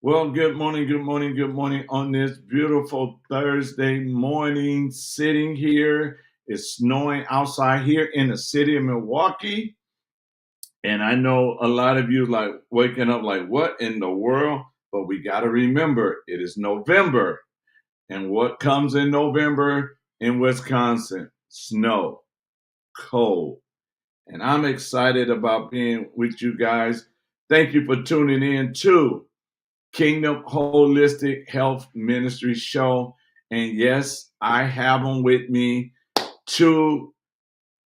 Well, good morning, good morning, good morning on this beautiful Thursday morning. Sitting here, it's snowing outside here in the city of Milwaukee. And I know a lot of you like waking up like, what in the world? But we got to remember it is November. And what comes in November in Wisconsin? Snow, cold. And I'm excited about being with you guys. Thank you for tuning in too. Kingdom Holistic Health Ministry show. And yes, I have them with me, two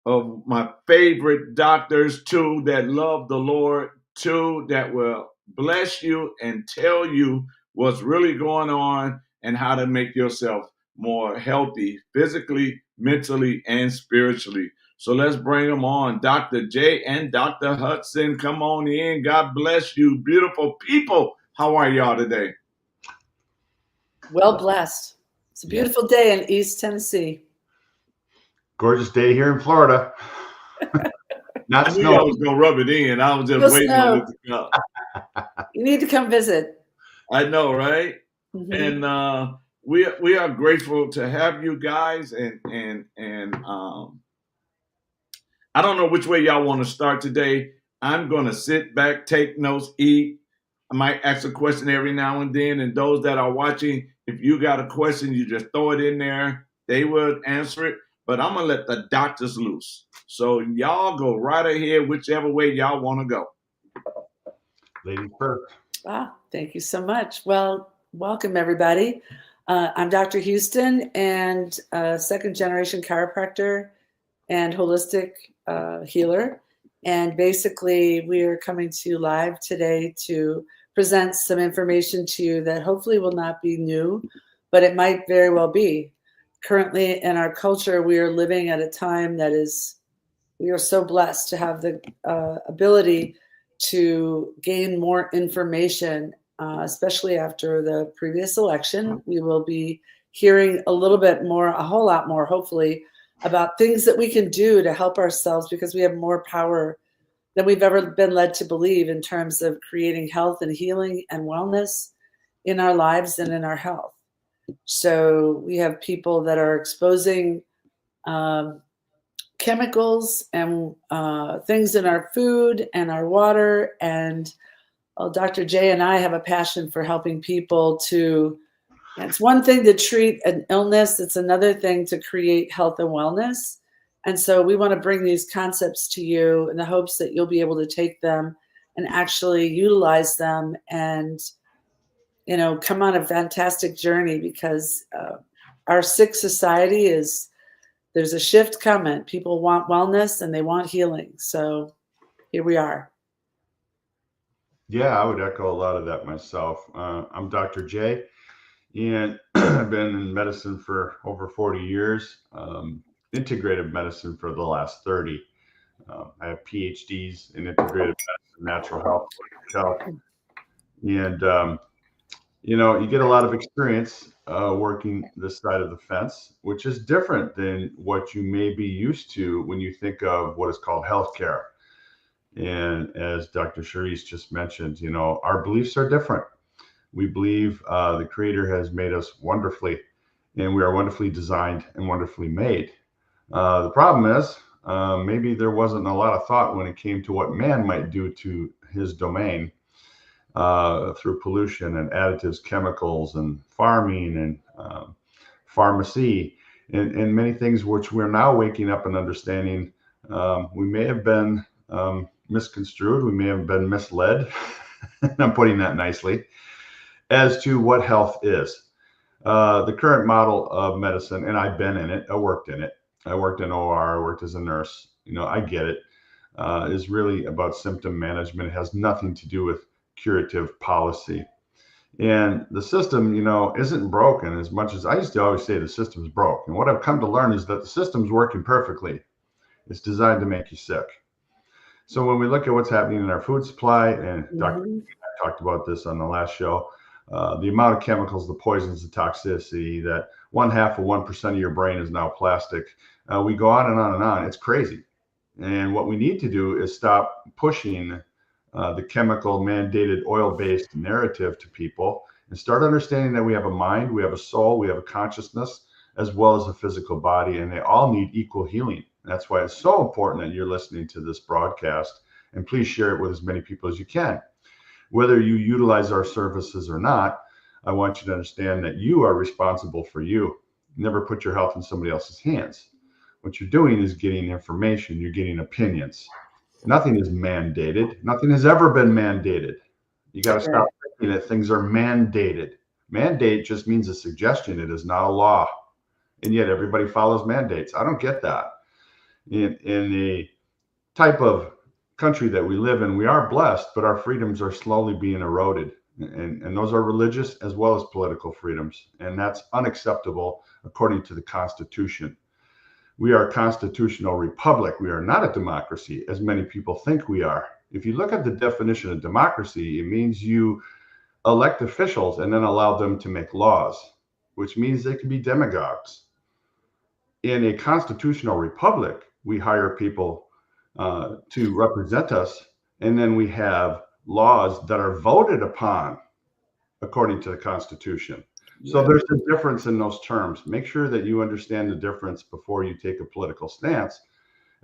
of my favorite doctors, two that love the Lord, two that will bless you and tell you what's really going on and how to make yourself more healthy physically, mentally, and spiritually. So let's bring them on. Dr. J and Dr. Hudson, come on in. God bless you, beautiful people. How are y'all today? Well blessed. It's a beautiful day in East Tennessee. Gorgeous day here in Florida. Not I knew I was going to rub it in. I was just waiting on it to come. You need to come visit. I know, right? Mm-hmm. And we are grateful to have you guys. And I don't know which way y'all want to start today. I'm going to sit back, take notes, eat. I might ask a question every now and then. And those that are watching, if you got a question, you just throw it in there. They will answer it. But I'm going to let the doctors loose. So y'all go right ahead, whichever way y'all want to go. Ladies first. Thank you so much. Well, welcome, everybody. I'm Dr. HUSTON, and a second-generation chiropractor and holistic healer. And basically, we are coming to you live today to present some information to you that hopefully will not be new, but it might very well be. Currently, in our culture, we are living at a time that we are so blessed to have the ability to gain more information, especially after the previous election. We will be hearing a little bit more, a whole lot more, hopefully, about things that we can do to help ourselves, because we have more power than we've ever been led to believe in terms of creating health and healing and wellness in our lives and in our health. So we have people that are exposing chemicals and things in our food and our water. And Dr. J and I have a passion for helping people to, it's one thing to treat an illness, it's another thing to create health and wellness. And so we want to bring these concepts to you in the hopes that you'll be able to take them and actually utilize them and, you know, come on a fantastic journey, because our sick society there's a shift coming. People want wellness and they want healing. So here we are. Yeah, I would echo a lot of that myself. I'm Dr. J, and I've been in medicine for over 40 years, integrative medicine for the last 30. I have PhDs in integrative medicine, natural health, and you know, you get a lot of experience working this side of the fence, which is different than what you may be used to when you think of what is called healthcare. And as Dr. Charisse just mentioned, you know, our beliefs are different. We believe the Creator has made us wonderfully, and we are wonderfully designed and wonderfully made. The problem is maybe there wasn't a lot of thought when it came to what man might do to his domain. Through pollution and additives, chemicals, and farming and pharmacy, and many things which we're now waking up and understanding we may have been misconstrued. We may have been misled. I'm putting that nicely, as to what health is. The current model of medicine, and I've been in it, I worked in it. I worked in OR, I worked as a nurse. I get it. Is really about symptom management. It has nothing to do with curative policy. And the system, isn't broken as much as I used to always say the system's broke. And what I've come to learn is that the system's working perfectly. It's designed to make you sick. So when we look at what's happening in our food supply, and Dr. I talked about this on the last show, the amount of chemicals, the poisons, the toxicity, that 0.5% of your brain is now plastic. We go on and on and on. It's crazy. And what we need to do is stop pushing the chemical mandated oil-based narrative to people and start understanding that we have a mind, we have a soul, we have a consciousness, as well as a physical body, and they all need equal healing. That's why it's so important that you're listening to this broadcast, and please share it with as many people as you can. Whether you utilize our services or not, I want you to understand that you are responsible for you. Never put your health in somebody else's hands. What you're doing is getting information, you're getting opinions. Nothing is mandated. Nothing has ever been mandated. You got to stop thinking that things are mandated. Mandate just means a suggestion. It is not a law. And yet everybody follows mandates. I don't get that. In the type of country that we live in, we are blessed, but our freedoms are slowly being eroded. And those are religious as well as political freedoms. And that's unacceptable according to the Constitution. We are a constitutional republic. We are not a democracy, as many people think we are. If you look at the definition of democracy, it means you elect officials and then allow them to make laws, which means they can be demagogues. In a constitutional republic, we hire people to represent us, and then we have laws that are voted upon according to the Constitution. So there's a difference in those terms. Make sure that you understand the difference before you take a political stance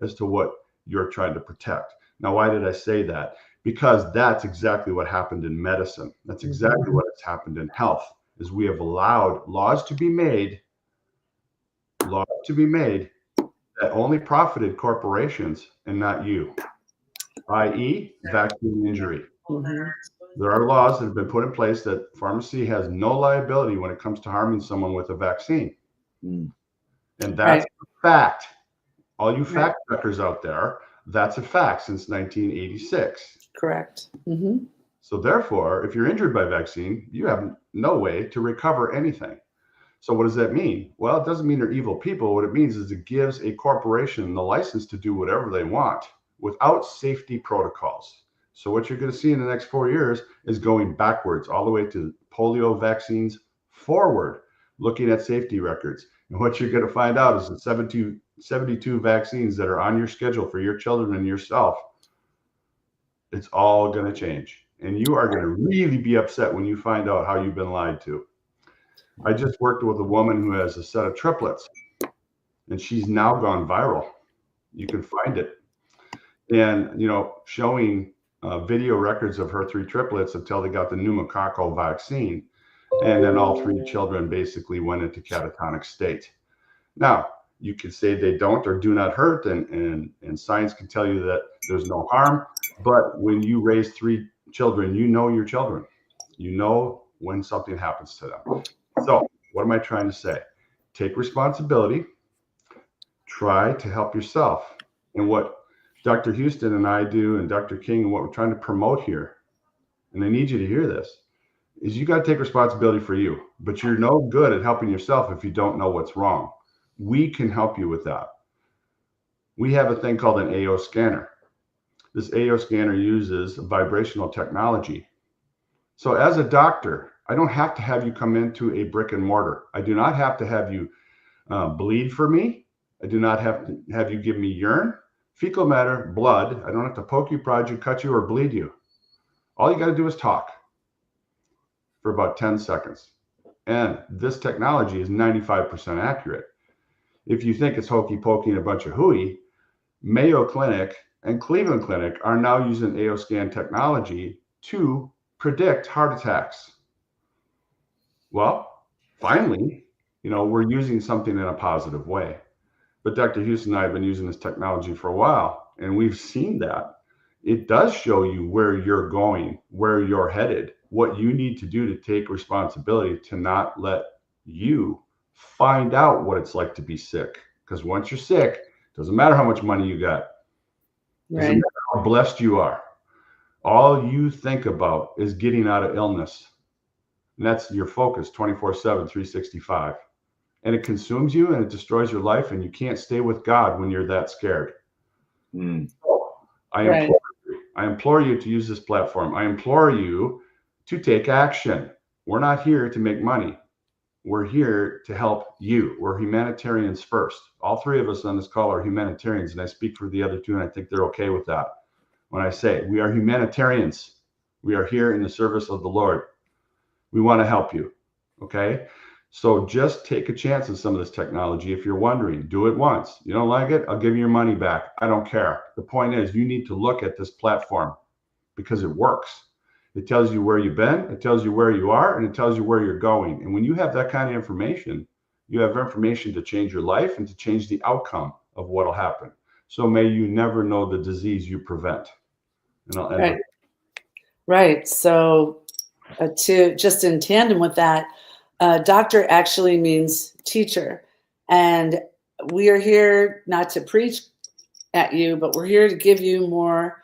as to what you're trying to protect. Now, why did I say that? Because that's exactly what happened in medicine. That's exactly what has happened in health, is we have allowed laws to be made that only profited corporations and not you, i.e. vaccine injury. There are laws that have been put in place that pharmacy has no liability when it comes to harming someone with a vaccine. And that's a fact. All you fact checkers out there, that's a fact since 1986. Correct. So therefore, if you're injured by vaccine, you have no way to recover anything. So what does that mean? Well, it doesn't mean they're evil people. What it means is it gives a corporation the license to do whatever they want without safety protocols. So what you're going to see in the next 4 years is going backwards all the way to polio vaccines, forward, looking at safety records. And what you're going to find out is the 72 vaccines that are on your schedule for your children and yourself, it's all going to change. And you are going to really be upset when you find out how you've been lied to. I just worked with a woman who has a set of triplets, and she's now gone viral. You can find it. And, showing video records of her 3 triplets until they got the pneumococcal vaccine. And then all 3 children basically went into catatonic state. Now, you could say they don't or do not hurt, and science can tell you that there's no harm. But when you raise 3 children, you know your children. You know when something happens to them. So what am I trying to say? Take responsibility. Try to help yourself. And what Dr. Houston and I do, and Dr. King, and what we're trying to promote here, and I need you to hear this, is you got to take responsibility for you. But you're no good at helping yourself if you don't know what's wrong. We can help you with that. We have a thing called an AO scanner. This AO scanner uses vibrational technology. So as a doctor, I don't have to have you come into a brick and mortar. I do not have to have you bleed for me. I do not have to have you give me urine, fecal matter, blood. I don't have to poke you, prod you, cut you, or bleed you. All you got to do is talk for about 10 seconds. And this technology is 95% accurate. If you think it's hokey pokey and a bunch of hooey, Mayo Clinic and Cleveland Clinic are now using AO scan technology to predict heart attacks. Well, finally, we're using something in a positive way. But Dr. Houston and I have been using this technology for a while, and we've seen that it does show you where you're going, where you're headed, what you need to do to take responsibility to not let you find out what it's like to be sick. Because once you're sick, doesn't matter how much money you got, doesn't Right. matter how blessed you are. All you think about is getting out of illness. And that's your focus 24/7, 365. And it consumes you and it destroys your life, and you can't stay with God when you're that scared. Mm. Right. I implore you to use this platform. I implore you to take action. We're not here to make money. We're here to help you. We're humanitarians first. All three of us on this call are humanitarians, and I speak for the other two, and I think they're okay with that. When I say we are humanitarians, we are here in the service of the Lord. We want to help you. Okay? So just take a chance on some of this technology. If you're wondering, do it once. You don't like it? I'll give you your money back. I don't care. The point is, you need to look at this platform because it works. It tells you where you've been, it tells you where you are, and it tells you where you're going. And when you have that kind of information, you have information to change your life and to change the outcome of what will happen. So may you never know the disease you prevent. And I'll end Right. Right. So to just in tandem with that, doctor actually means teacher. And we are here not to preach at you, but we're here to give you more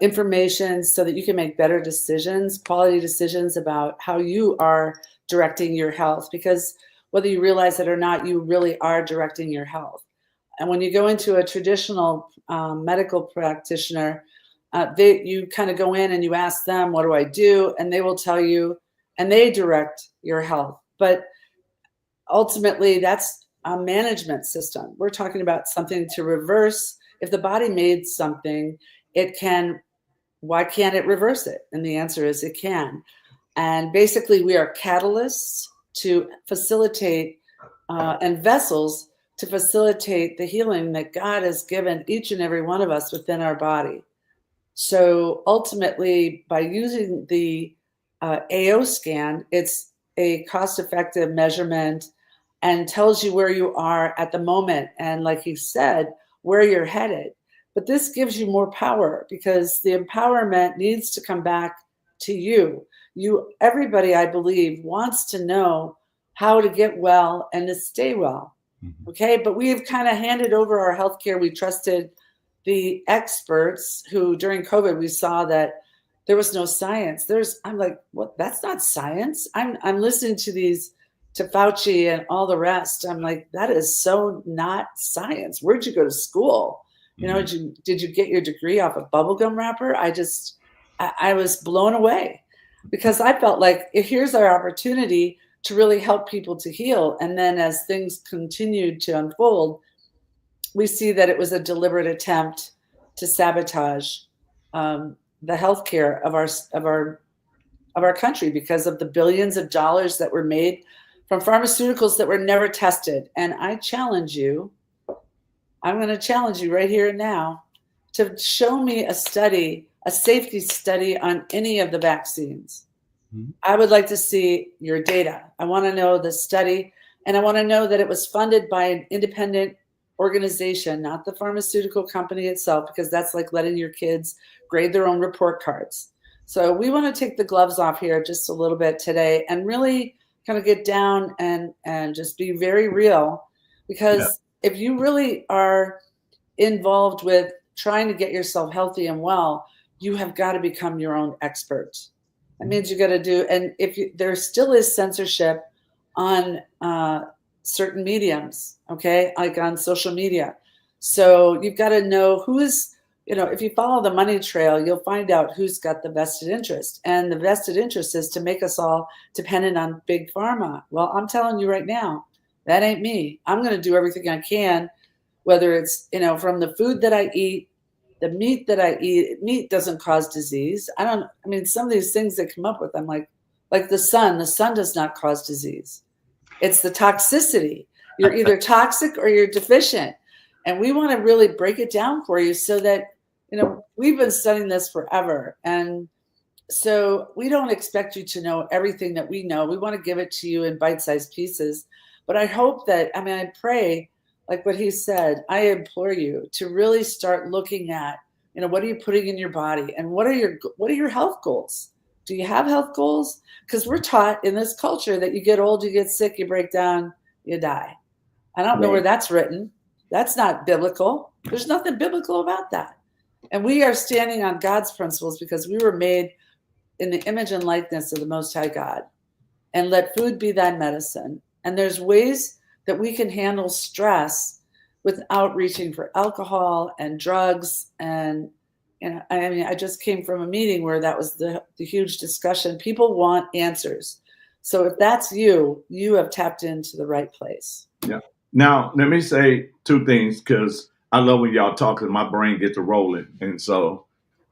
information so that you can make better decisions, quality decisions about how you are directing your health. Because whether you realize it or not, you really are directing your health. And when you go into a traditional medical practitioner, you kind of go in and you ask them, what do I do? And they will tell you, and they direct your health. But ultimately, that's a management system. We're talking about something to reverse. If the body made something, it can, why can't it reverse it? And the answer is it can. And basically, we are catalysts to facilitate and vessels to facilitate the healing that God has given each and every one of us within our body. So ultimately, by using the AO scan, it's a cost-effective measurement and tells you where you are at the moment. And like he said, where you're headed. But this gives you more power because the empowerment needs to come back to you. Everybody, I believe, wants to know how to get well and to stay well. Mm-hmm. Okay, but we have kind of handed over our healthcare. We trusted the experts who during COVID, we saw that there was no science. I'm like, what? That's not science. I'm listening to Fauci and all the rest. I'm like, that is so not science. Where'd you go to school? You know, did you get your degree off a bubblegum wrapper? I was blown away because I felt like here's our opportunity to really help people to heal. And then as things continued to unfold, we see that it was a deliberate attempt to sabotage the healthcare of our country because of the billions of dollars that were made from pharmaceuticals that were never tested. And I challenge you, I'm going to challenge you right here and now to show me a safety study on any of the vaccines. Mm-hmm. I would like to see your data. I want to know the study, and I want to know that it was funded by an independent organization, not the pharmaceutical company itself, because that's like letting your kids grade their own report cards. So we want to take the gloves off here just a little bit today and really kind of get down and just be very real, because if you really are involved with trying to get yourself healthy and well, you have got to become your own expert. That means you got to do, and there still is censorship on certain mediums, okay, like on social media. So you've got to know if you follow the money trail, you'll find out who's got the vested interest. And the vested interest is to make us all dependent on big pharma. Well, I'm telling you right now, that ain't me. I'm going to do everything I can, whether it's, from the food that I eat, the meat that I eat. Meat doesn't cause disease. Some of these things they come up with, I'm like the sun does not cause disease. It's the toxicity. You're either toxic or you're deficient. And we want to really break it down for you so that, we've been studying this forever. And so we don't expect you to know everything that we know. We want to give it to you in bite-sized pieces. But I hope that, I pray, like what he said, I implore you to really start looking at What are you putting in your body, and what are your health goals? Do you have health goals? Because we're taught in this culture that you get old, you get sick, you break down, you die. I don't know where that's written. That's not biblical. There's nothing biblical about that. And we are standing on God's principles because we were made in the image and likeness of the Most High God. And let food be thy medicine. And there's ways that we can handle stress without reaching for alcohol and drugs. And I just came from a meeting where that was the huge discussion. People want answers. So if that's you have tapped into the right place. Yeah. Now, let me say two things, because I love when y'all talk, because my brain gets to rolling. And so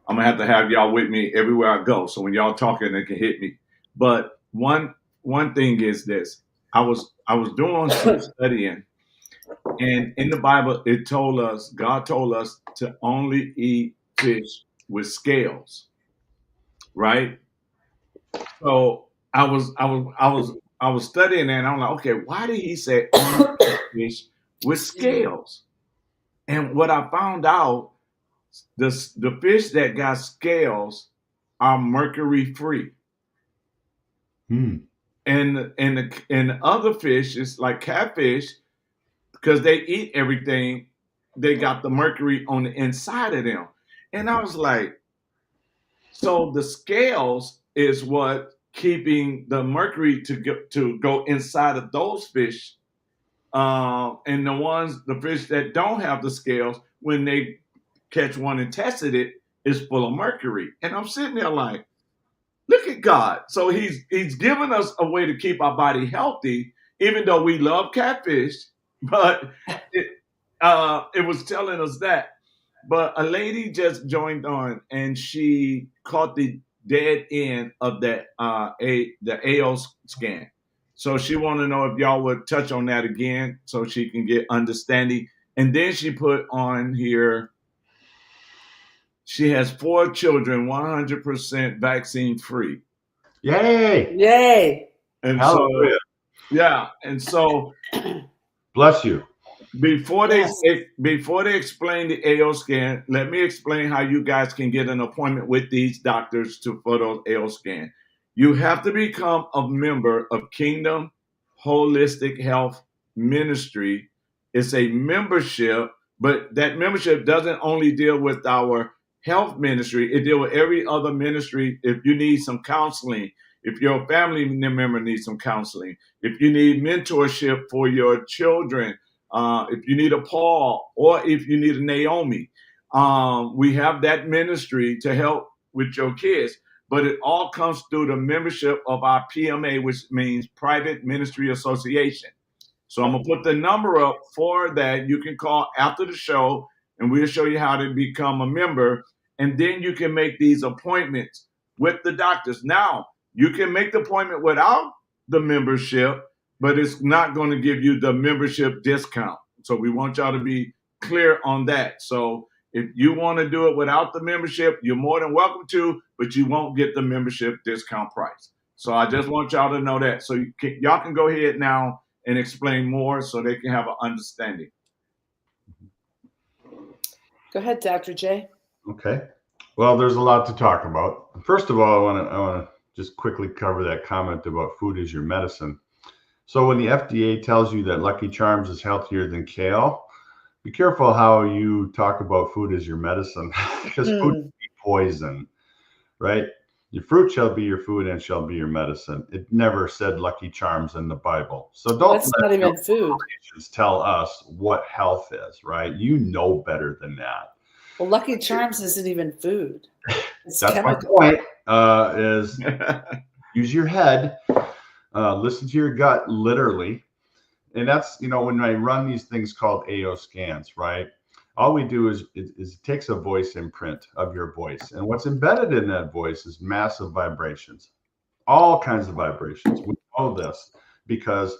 I'm going to have y'all with me everywhere I go. So when y'all talking, it can hit me. But one thing is this. I was doing some studying, and in the Bible, God told us to only eat fish with scales, right? So I was studying that, and I'm like, okay, why did he say only eat fish with scales? And what I found out, the fish that got scales are mercury free. And the other fish is like catfish, because they eat everything, they got the mercury on the inside of them. And I was like, so the scales is what keeping the mercury to go inside of those fish. And the fish that don't have the scales, when they catch one and tested it, is full of mercury. And I'm sitting there like, look at God. So he's given us a way to keep our body healthy, even though we love catfish, but it was telling us that. But a lady just joined on, and she caught the dead end of that the AO scan. So she wanted to know if y'all would touch on that again so she can get understanding. And then she put on here, she has 4 children, 100% vaccine free. Yay! Yay! And Hallelujah. so, yeah. And so, bless you. Before they explain the AO scan, let me explain how you guys can get an appointment with these doctors for those AO scan. You have to become a member of Kingdom Holistic Health Ministry. It's a membership, but that membership doesn't only deal with our health ministry. It deals with every other ministry. If you need some counseling, if your family member needs some counseling, if you need mentorship for your children, if you need a Paul, or if you need a Naomi, we have that ministry to help with your kids. But it all comes through the membership of our PMA, which means Private Ministry Association. So I'm going to put the number up for that. You can call after the show, and we'll show you how to become a member. And then you can make these appointments with the doctors. Now, you can make the appointment without the membership, but it's not going to give you the membership discount. So we want y'all to be clear on that. So if you want to do it without the membership, you're more than welcome to, but you won't get the membership discount price. So I just want y'all to know that. So y'all can go ahead now and explain more so they can have an understanding. Go ahead, Dr. J. Okay. Well, there's a lot to talk about. First of all, I want to just quickly cover that comment about food is your medicine. So when the FDA tells you that Lucky Charms is healthier than kale, be careful how you talk about food as your medicine, because food can be poison, right? Your fruit shall be your food and shall be your medicine. It never said Lucky Charms in the Bible. So don't That's not even food. Tell us what health is, right? You know better than that. Well, Lucky Charms isn't even food. It's That's chemical. my point, is use your head, listen to your gut, literally. And that's, when I run these things called AO scans, right? All we do is it takes a voice imprint of your voice. And what's embedded in that voice is massive vibrations, all kinds of vibrations. We know this because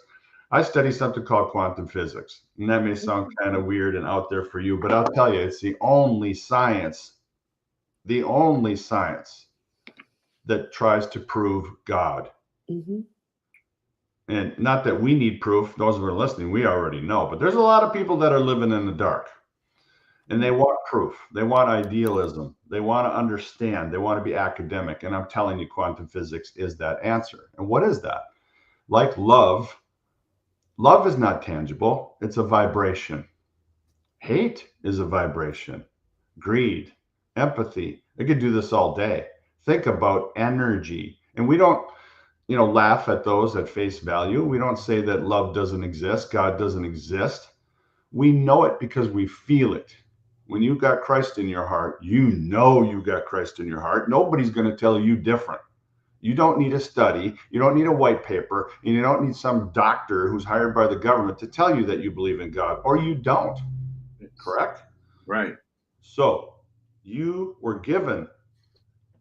I study something called quantum physics. And that may sound kind of weird and out there for you, but I'll tell you, it's the only science that tries to prove God. Mm-hmm. And not that we need proof. Those who are listening, we already know. But there's a lot of people that are living in the dark. And they want proof. They want idealism. They want to understand. They want to be academic. And I'm telling you, quantum physics is that answer. And what is that? Like love, love is not tangible. It's a vibration. Hate is a vibration. Greed, empathy. I could do this all day. Think about energy. And we don't, laugh at those at face value. We don't say that love doesn't exist, God doesn't exist. We know it because we feel it. When you've got Christ in your heart, you know you've got Christ in your heart. Nobody's going to tell you different. You don't need a study. You don't need a white paper. And you don't need some doctor who's hired by the government to tell you that you believe in God, or you don't. Correct? Right. So you were given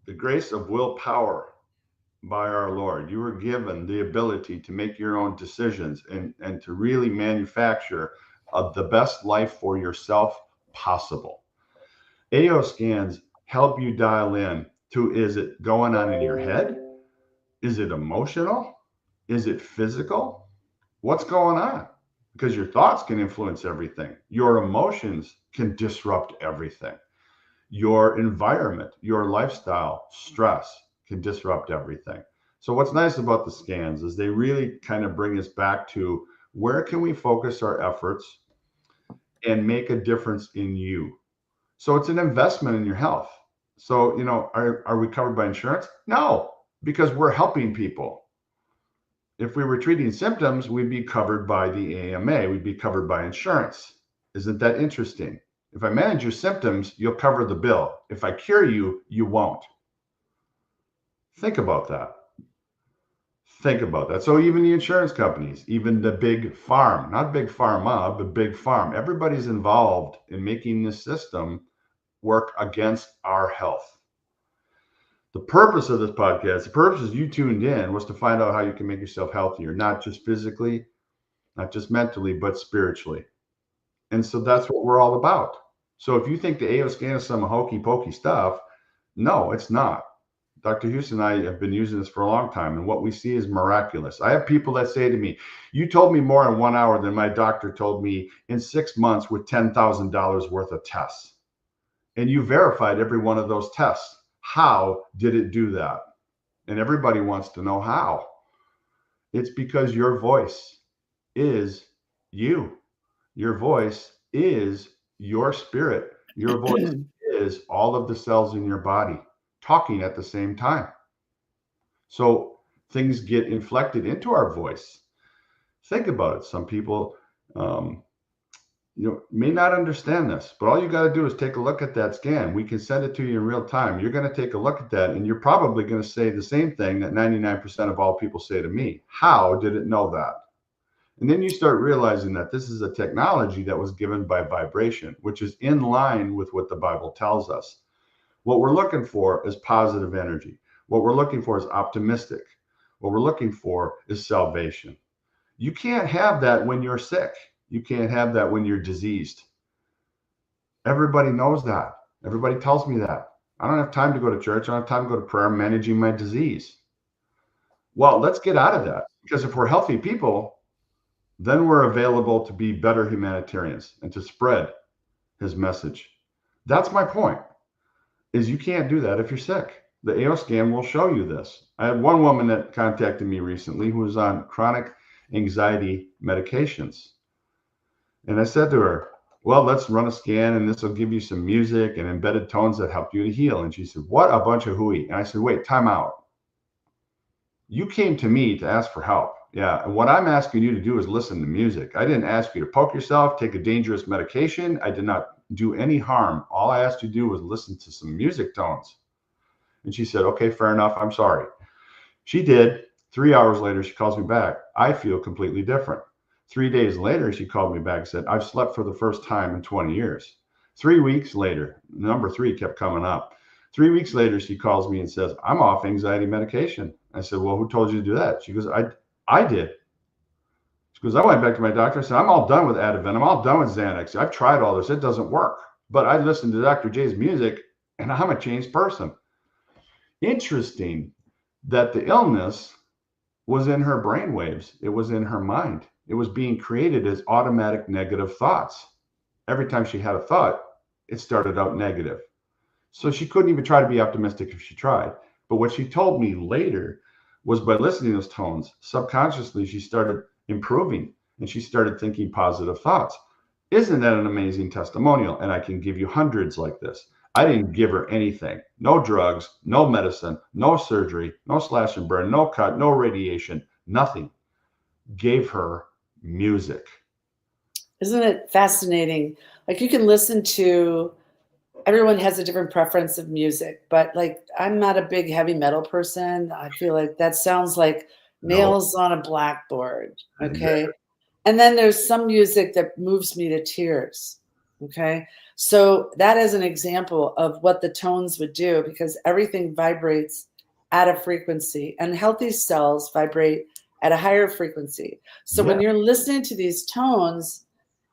the grace of willpower by our Lord. You were given the ability to make your own decisions and to really manufacture the best life for yourself possible. AO scans help you dial in to, is it going on in your head? Is it emotional? Is it physical? What's going on? Because your thoughts can influence everything. Your emotions can disrupt everything. Your environment, your lifestyle, stress can disrupt everything. So what's nice about the scans is they really kind of bring us back to where can we focus our efforts and make a difference in you. So it's an investment in your health. So, are we covered by insurance? No, because we're helping people. If we were treating symptoms, we'd be covered by the AMA. We'd be covered by insurance. Isn't that interesting? If I manage your symptoms, you'll cover the bill. If I cure you, you won't. Think about that. Think about that. So even the insurance companies, even the big farm, not big pharma, but big farm, everybody's involved in making this system work against our health. The purpose of this podcast, the purpose is you tuned in, was to find out how you can make yourself healthier, not just physically, not just mentally, but spiritually. And so that's what we're all about. So if you think the AO scan is some hokey pokey stuff, no, it's not. Dr. Houston and I have been using this for a long time, and what we see is miraculous. I have people that say to me, you told me more in 1 hour than my doctor told me in 6 months with $10,000 worth of tests. And you verified every one of those tests. How did it do that? And everybody wants to know how. It's because your voice is you. Your voice is your spirit. Your voice is all of the cells in your body talking at the same time. So things get inflected into our voice. Think about it. Some people, may not understand this, but all you got to do is take a look at that scan. We can send it to you in real time. You're going to take a look at that, and you're probably going to say the same thing that 99% of all people say to me. How did it know that? And then you start realizing that this is a technology that was given by vibration, which is in line with what the Bible tells us. What we're looking for is positive energy. What we're looking for is optimistic. What we're looking for is salvation. You can't have that when you're sick. You can't have that when you're diseased. Everybody knows that. Everybody tells me that. I don't have time to go to church. I don't have time to go to prayer. I'm managing my disease. Well, let's get out of that, because if we're healthy people, then we're available to be better humanitarians and to spread his message. That's my point, is you can't do that if you're sick. The AO scan will show you this. I had one woman that contacted me recently who was on chronic anxiety medications. And I said to her, well, let's run a scan and this will give you some music and embedded tones that help you to heal. And she said, what a bunch of hooey. And I said, wait, time out. You came to me to ask for help. Yeah. And what I'm asking you to do is listen to music. I didn't ask you to poke yourself, take a dangerous medication. I did not do any harm. All I asked you to do was listen to some music tones. And she said, okay, fair enough. I'm sorry. She did. 3 hours later, she calls me back. I feel completely different. 3 days later, she called me back and said, I've slept for the first time in 20 years. 3 weeks later, number 3 kept coming up. 3 weeks later, she calls me and says, I'm off anxiety medication. I said, well, who told you to do that? She goes, I did. She goes, I went back to my doctor. I said, I'm all done with Ativan. I'm all done with Xanax. I've tried all this. It doesn't work. But I listened to Dr. J's music, and I'm a changed person. Interesting that the illness was in her brainwaves. It was in her mind. It was being created as automatic negative thoughts. Every time she had a thought, it started out negative. So she couldn't even try to be optimistic if she tried. But what she told me later was by listening to those tones, subconsciously, she started improving and she started thinking positive thoughts. Isn't that an amazing testimonial? And I can give you hundreds like this. I didn't give her anything. No drugs, no medicine, no surgery, no slash and burn, no cut, no radiation, nothing. Gave her music. Isn't it fascinating? Like, you can listen to, everyone has a different preference of music, but like, I'm not a big heavy metal person. I feel like that sounds like nails on a blackboard. Okay. And then there's some music that moves me to tears. Okay. So that is an example of what the tones would do, because everything vibrates at a frequency, and healthy cells vibrate at a higher frequency. So when you're listening to these tones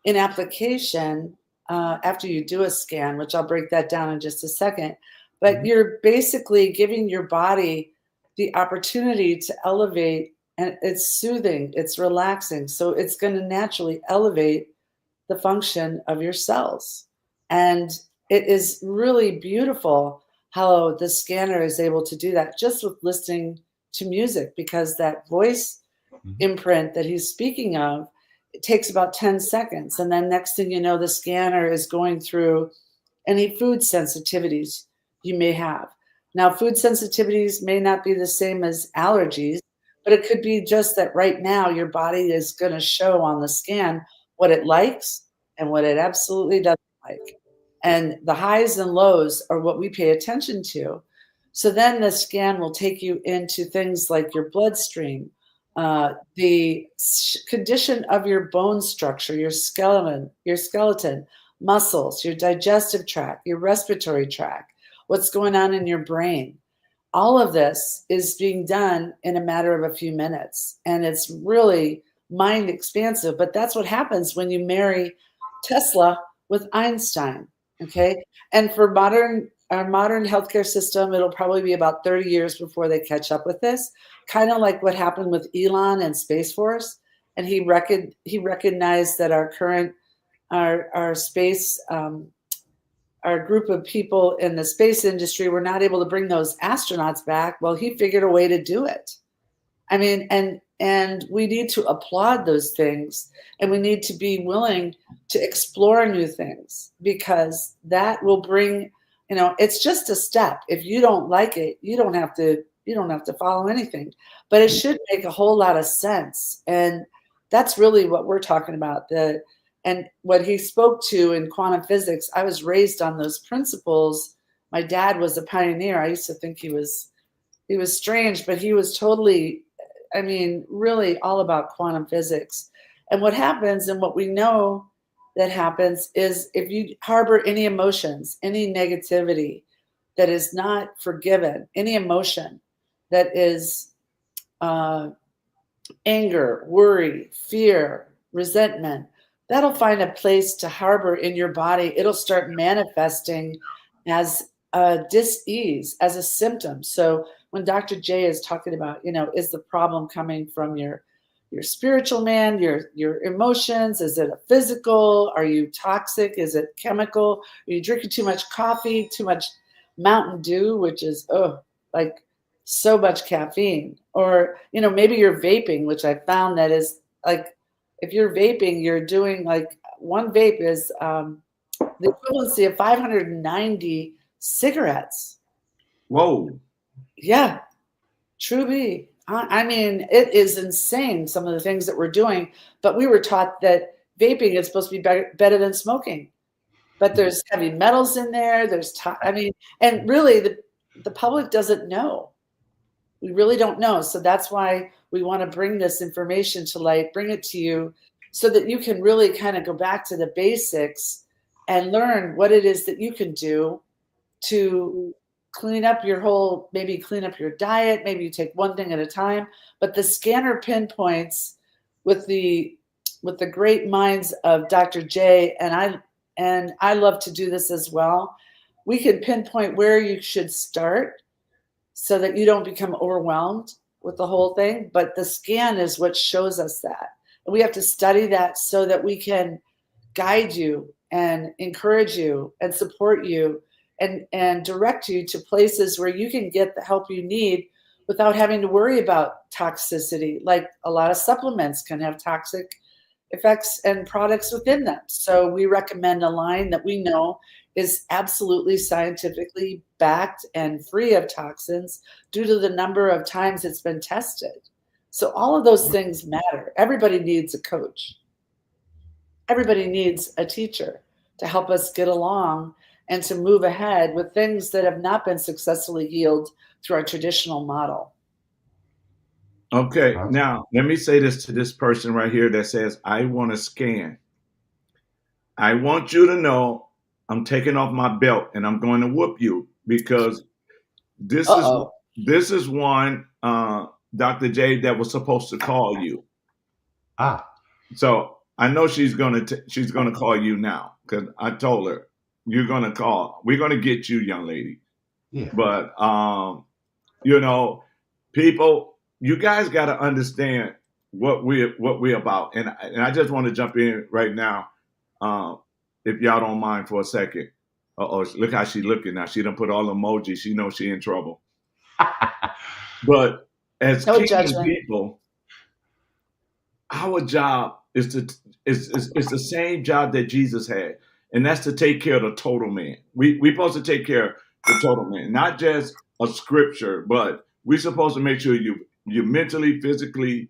in application, after you do a scan, which I'll break that down in just a second, but you're basically giving your body the opportunity to elevate, and it's soothing, it's relaxing. So it's going to naturally elevate the function of your cells. And it is really beautiful how the scanner is able to do that just with listening to music, because that voice imprint that he's speaking of, it takes about 10 seconds. And then next thing you know, the scanner is going through any food sensitivities you may have. Now, food sensitivities may not be the same as allergies, but it could be just that right now your body is going to show on the scan what it likes and what it absolutely doesn't like. And the highs and lows are what we pay attention to. So then the scan will take you into things like your bloodstream, the condition of your bone structure, your skeleton, muscles, your digestive tract, your respiratory tract, what's going on in your brain. All of this is being done in a matter of a few minutes. And it's really mind expansive. But that's what happens when you marry Tesla with Einstein. Okay. And for our modern healthcare system, it'll probably be about 30 years before they catch up with this. Kind of like what happened with Elon and Space Force. And he recognized that our current, our space, our group of people in the space industry were not able to bring those astronauts back. Well, he figured a way to do it. I mean, and we need to applaud those things, and we need to be willing to explore new things, because that will bring, it's just a step. If you don't like it, you don't have to follow anything, but it should make a whole lot of sense. And that's really what we're talking about. And what he spoke to in quantum physics, I was raised on those principles. My dad was a pioneer. I used to think he was strange, but he was totally, really all about quantum physics. And what happens, and what we know that happens, is if you harbor any emotions, any negativity that is not forgiven, any emotion that is anger, worry, fear, resentment, that'll find a place to harbor in your body. It'll start manifesting as a dis-ease, as a symptom. So when Dr. J is talking about, is the problem coming from your spiritual man, your emotions? Is it a physical? Are you toxic? Is it chemical? Are you drinking too much coffee, too much Mountain Dew, which is, like so much caffeine? Or, maybe you're vaping, which I found that is like, if you're vaping, you're doing like one vape is the equivalency of 590 cigarettes. Whoa. Yeah, true be. It is insane, some of the things that we're doing, but we were taught that vaping is supposed to be better than smoking. But there's heavy metals in there. And really the public doesn't know. We really don't know. So that's why we want to bring this information to light, bring it to you, so that you can really kind of go back to the basics and learn what it is that you can do to clean up maybe clean up your diet. Maybe you take one thing at a time, but the scanner pinpoints with the great minds of Dr. J, and I love to do this as well. We can pinpoint where you should start so that you don't become overwhelmed with the whole thing. But the scan is what shows us that. And we have to study that so that we can guide you and encourage you and support you and direct you to places where you can get the help you need without having to worry about toxicity. Like a lot of supplements can have toxic effects and products within them. So we recommend a line that we know is absolutely scientifically backed and free of toxins due to the number of times it's been tested. So all of those things matter. Everybody needs a coach. Everybody needs a teacher to help us get along and to move ahead with things that have not been successfully healed through our traditional model. Okay, now let me say this to this person right here that says, I want to scan. I want you to know I'm taking off my belt and I'm going to whoop you, because this is one Dr. J that was supposed to call you. So I know she's gonna call you now, because I told her you're gonna call. We're gonna get you, young lady. Yeah. But you know, people, you guys got to understand what we're about. And I just want to jump in right now, if y'all don't mind for a second. Oh, look how she's looking now. She done put all emojis. She knows she in trouble. But as kingdom people, our job is the same job that Jesus had, and that's to take care of the total man. We supposed to take care of the total man, not just a scripture, but we're supposed to make sure you're mentally, physically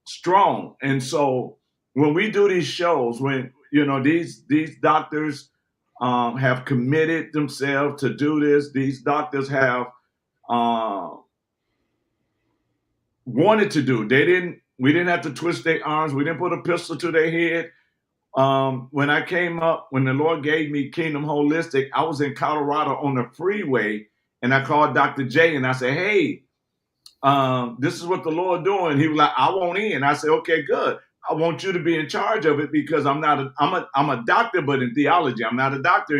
strong. And so when we do these shows, when these doctors have committed themselves to do this, these doctors have wanted to do. We didn't have to twist their arms. We didn't put a pistol to their head. When the Lord gave me Kingdom Holistic, I was in Colorado on the freeway, and I called Dr. J and I said, hey, this is what the Lord doing. He was like, I want in. I said, okay, good. I want you to be in charge of it, because I'm a doctor, but in theology. I'm not a doctor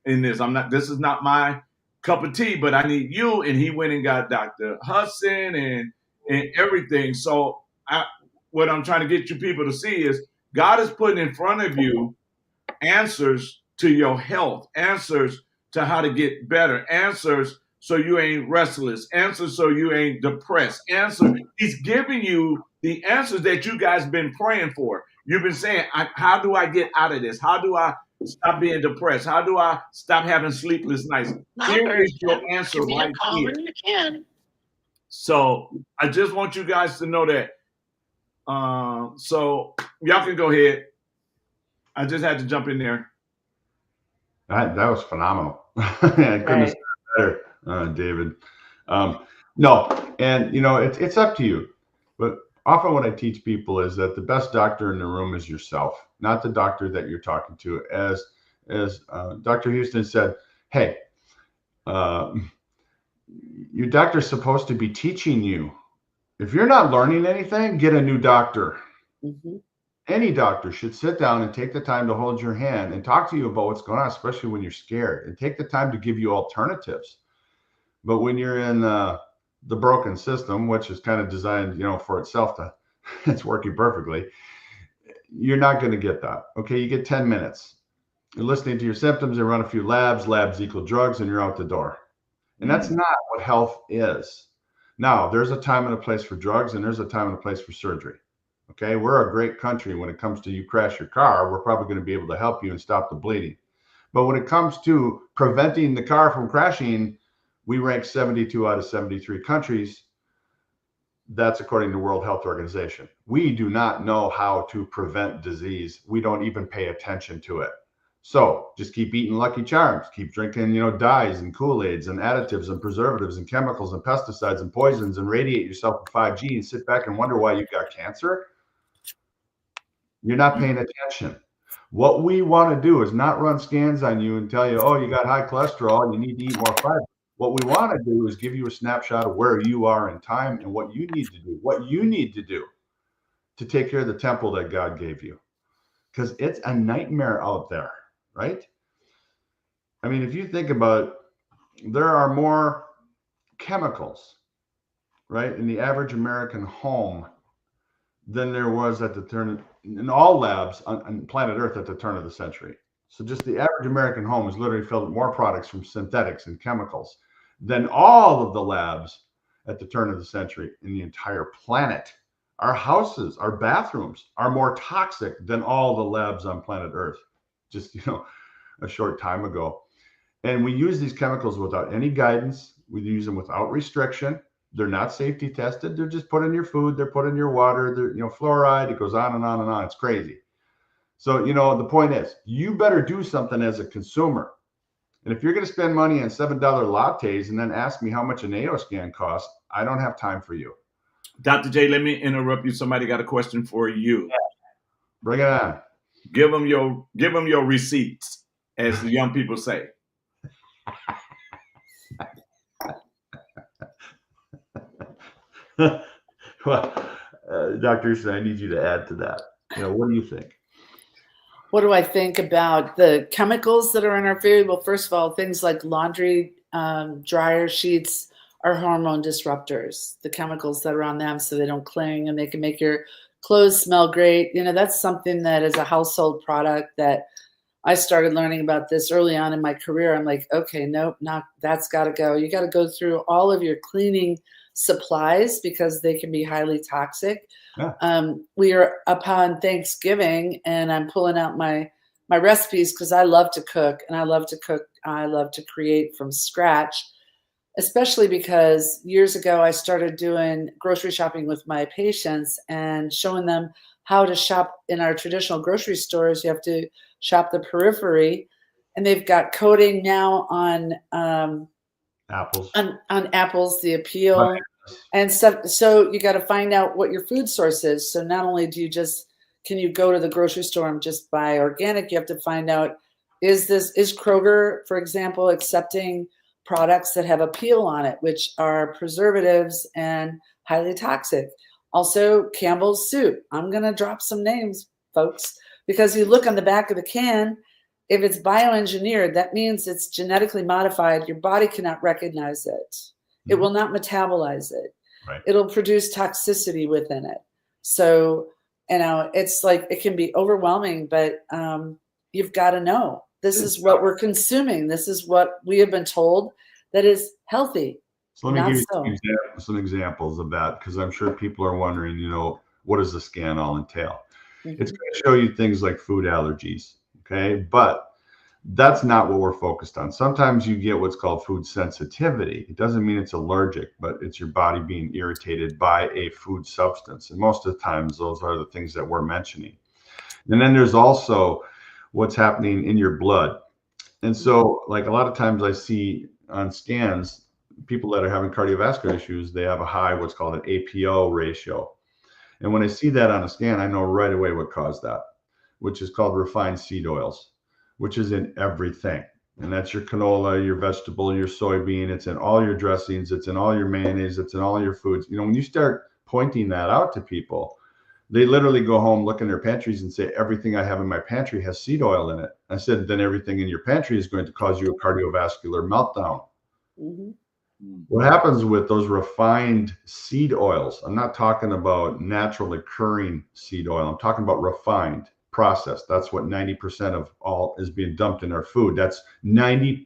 in this. This is not my cup of tea, but I need you. And he went and got Dr. HUSTON and everything. So what I'm trying to get you people to see is God is putting in front of you answers to your health, answers to how to get better, answers so you ain't restless, answers so you ain't depressed, He's giving you the answers that you guys been praying for. You've been saying, how do I get out of this? How do I stop being depressed? How do I stop having sleepless nights? Here is your answer right here. So I just want you guys to know that. So y'all can go ahead. I just had to jump in there. That was phenomenal. I couldn't have said it better, David. No, and it's up to you. But often what I teach people is that the best doctor in the room is yourself, not the doctor that you're talking to. As Dr. HUSTON said, hey, your doctor's supposed to be teaching you. If you're not learning anything, get a new doctor. Mm-hmm. Any doctor should sit down and take the time to hold your hand and talk to you about what's going on, especially when you're scared, and take the time to give you alternatives. But when you're in the broken system, which is kind of designed, for itself it's working perfectly, you're not going to get that. Okay, you get 10 minutes. You're listening to your symptoms, and run a few labs equal drugs, and you're out the door. And that's not what health is. Now, there's a time and a place for drugs, and there's a time and a place for surgery. Okay, we're a great country when it comes to you crash your car. We're probably going to be able to help you and stop the bleeding. But when it comes to preventing the car from crashing, we rank 72 out of 73 countries. That's according to World Health Organization. We do not know how to prevent disease. We don't even pay attention to it. So just keep eating Lucky Charms, keep drinking, dyes and Kool-Aids and additives and preservatives and chemicals and pesticides and poisons, and radiate yourself with 5G and sit back and wonder why you got cancer. You're not paying attention. What we want to do is not run scans on you and tell you, oh, you got high cholesterol, you need to eat more fiber. What we want to do is give you a snapshot of where you are in time and what you need to do to take care of the temple that God gave you. Because it's a nightmare out there, right? I mean, if you think about it, there are more chemicals, right, in the average American home than there was at the turn in all labs on planet Earth at the turn of the century. So just the average American home is literally filled with more products from synthetics and chemicals than all of the labs at the turn of the century in the entire planet. Our houses, our bathrooms are more toxic than all the labs on planet Earth, just, a short time ago. And we use these chemicals without any guidance. We use them without restriction. They're not safety tested. They're just put in your food. They're put in your water. They're, fluoride. It goes on and on and on. It's crazy. So, the point is, you better do something as a consumer. And if you're going to spend money on $7 lattes and then ask me how much an AO scan costs, I don't have time for you. Dr. J, let me interrupt you. Somebody got a question for you. Bring it on. Give them your receipts, as the young people say. Well, Dr. Houston, I need you to add to that. What do you think? What do I think about the chemicals that are in our food? Well, first of all, things like laundry dryer sheets are hormone disruptors, the chemicals that are on them so they don't cling and they can make your clothes smell great. That's something that is a household product that I started learning about this early on in my career. I'm like, okay, nope, that's got to go. You got to go through all of your cleaning supplies because they can be highly toxic. Yeah. We are upon Thanksgiving and I'm pulling out my recipes because I love to cook and I love to create from scratch, especially because years ago I started doing grocery shopping with my patients and showing them how to shop in our traditional grocery stores. You have to shop the periphery, and they've got coating now on apples, on apples, the appeal and stuff. So you got to find out what your food source is. So not only can you go to the grocery store and just buy organic, you have to find out, is Kroger, for example, accepting products that have appeal on it, which are preservatives and highly toxic. Also, Campbell's soup. I'm going to drop some names, folks, because you look on the back of the can, if it's bioengineered, that means it's genetically modified. Your body cannot recognize it. Mm-hmm. It will not metabolize it. Right. It'll produce toxicity within it. So, it's like, it can be overwhelming, but you've got to know. This is what we're consuming. This is what we have been told that is healthy. So let me give you some examples of that, because I'm sure people are wondering, what does the scan all entail? Mm-hmm. It's going to show you things like food allergies, okay? But that's not what we're focused on. Sometimes you get what's called food sensitivity. It doesn't mean it's allergic, but it's your body being irritated by a food substance. And most of the times, those are the things that we're mentioning. And then there's also what's happening in your blood. And so, like, a lot of times I see on scans, people that are having cardiovascular issues, they have a high, what's called an APO ratio. And when I see that on a scan, I know right away what caused that, which is called refined seed oils, which is in everything. And that's your canola, your vegetable, your soybean. It's in all your dressings. It's in all your mayonnaise. It's in all your foods. When you start pointing that out to people, they literally go home, look in their pantries and say, everything I have in my pantry has seed oil in it. I said, then everything in your pantry is going to cause you a cardiovascular meltdown. Mm-hmm. What happens with those refined seed oils? I'm not talking about natural occurring seed oil. I'm talking about refined, processed. That's what 90% of all is being dumped in our food. That's 95%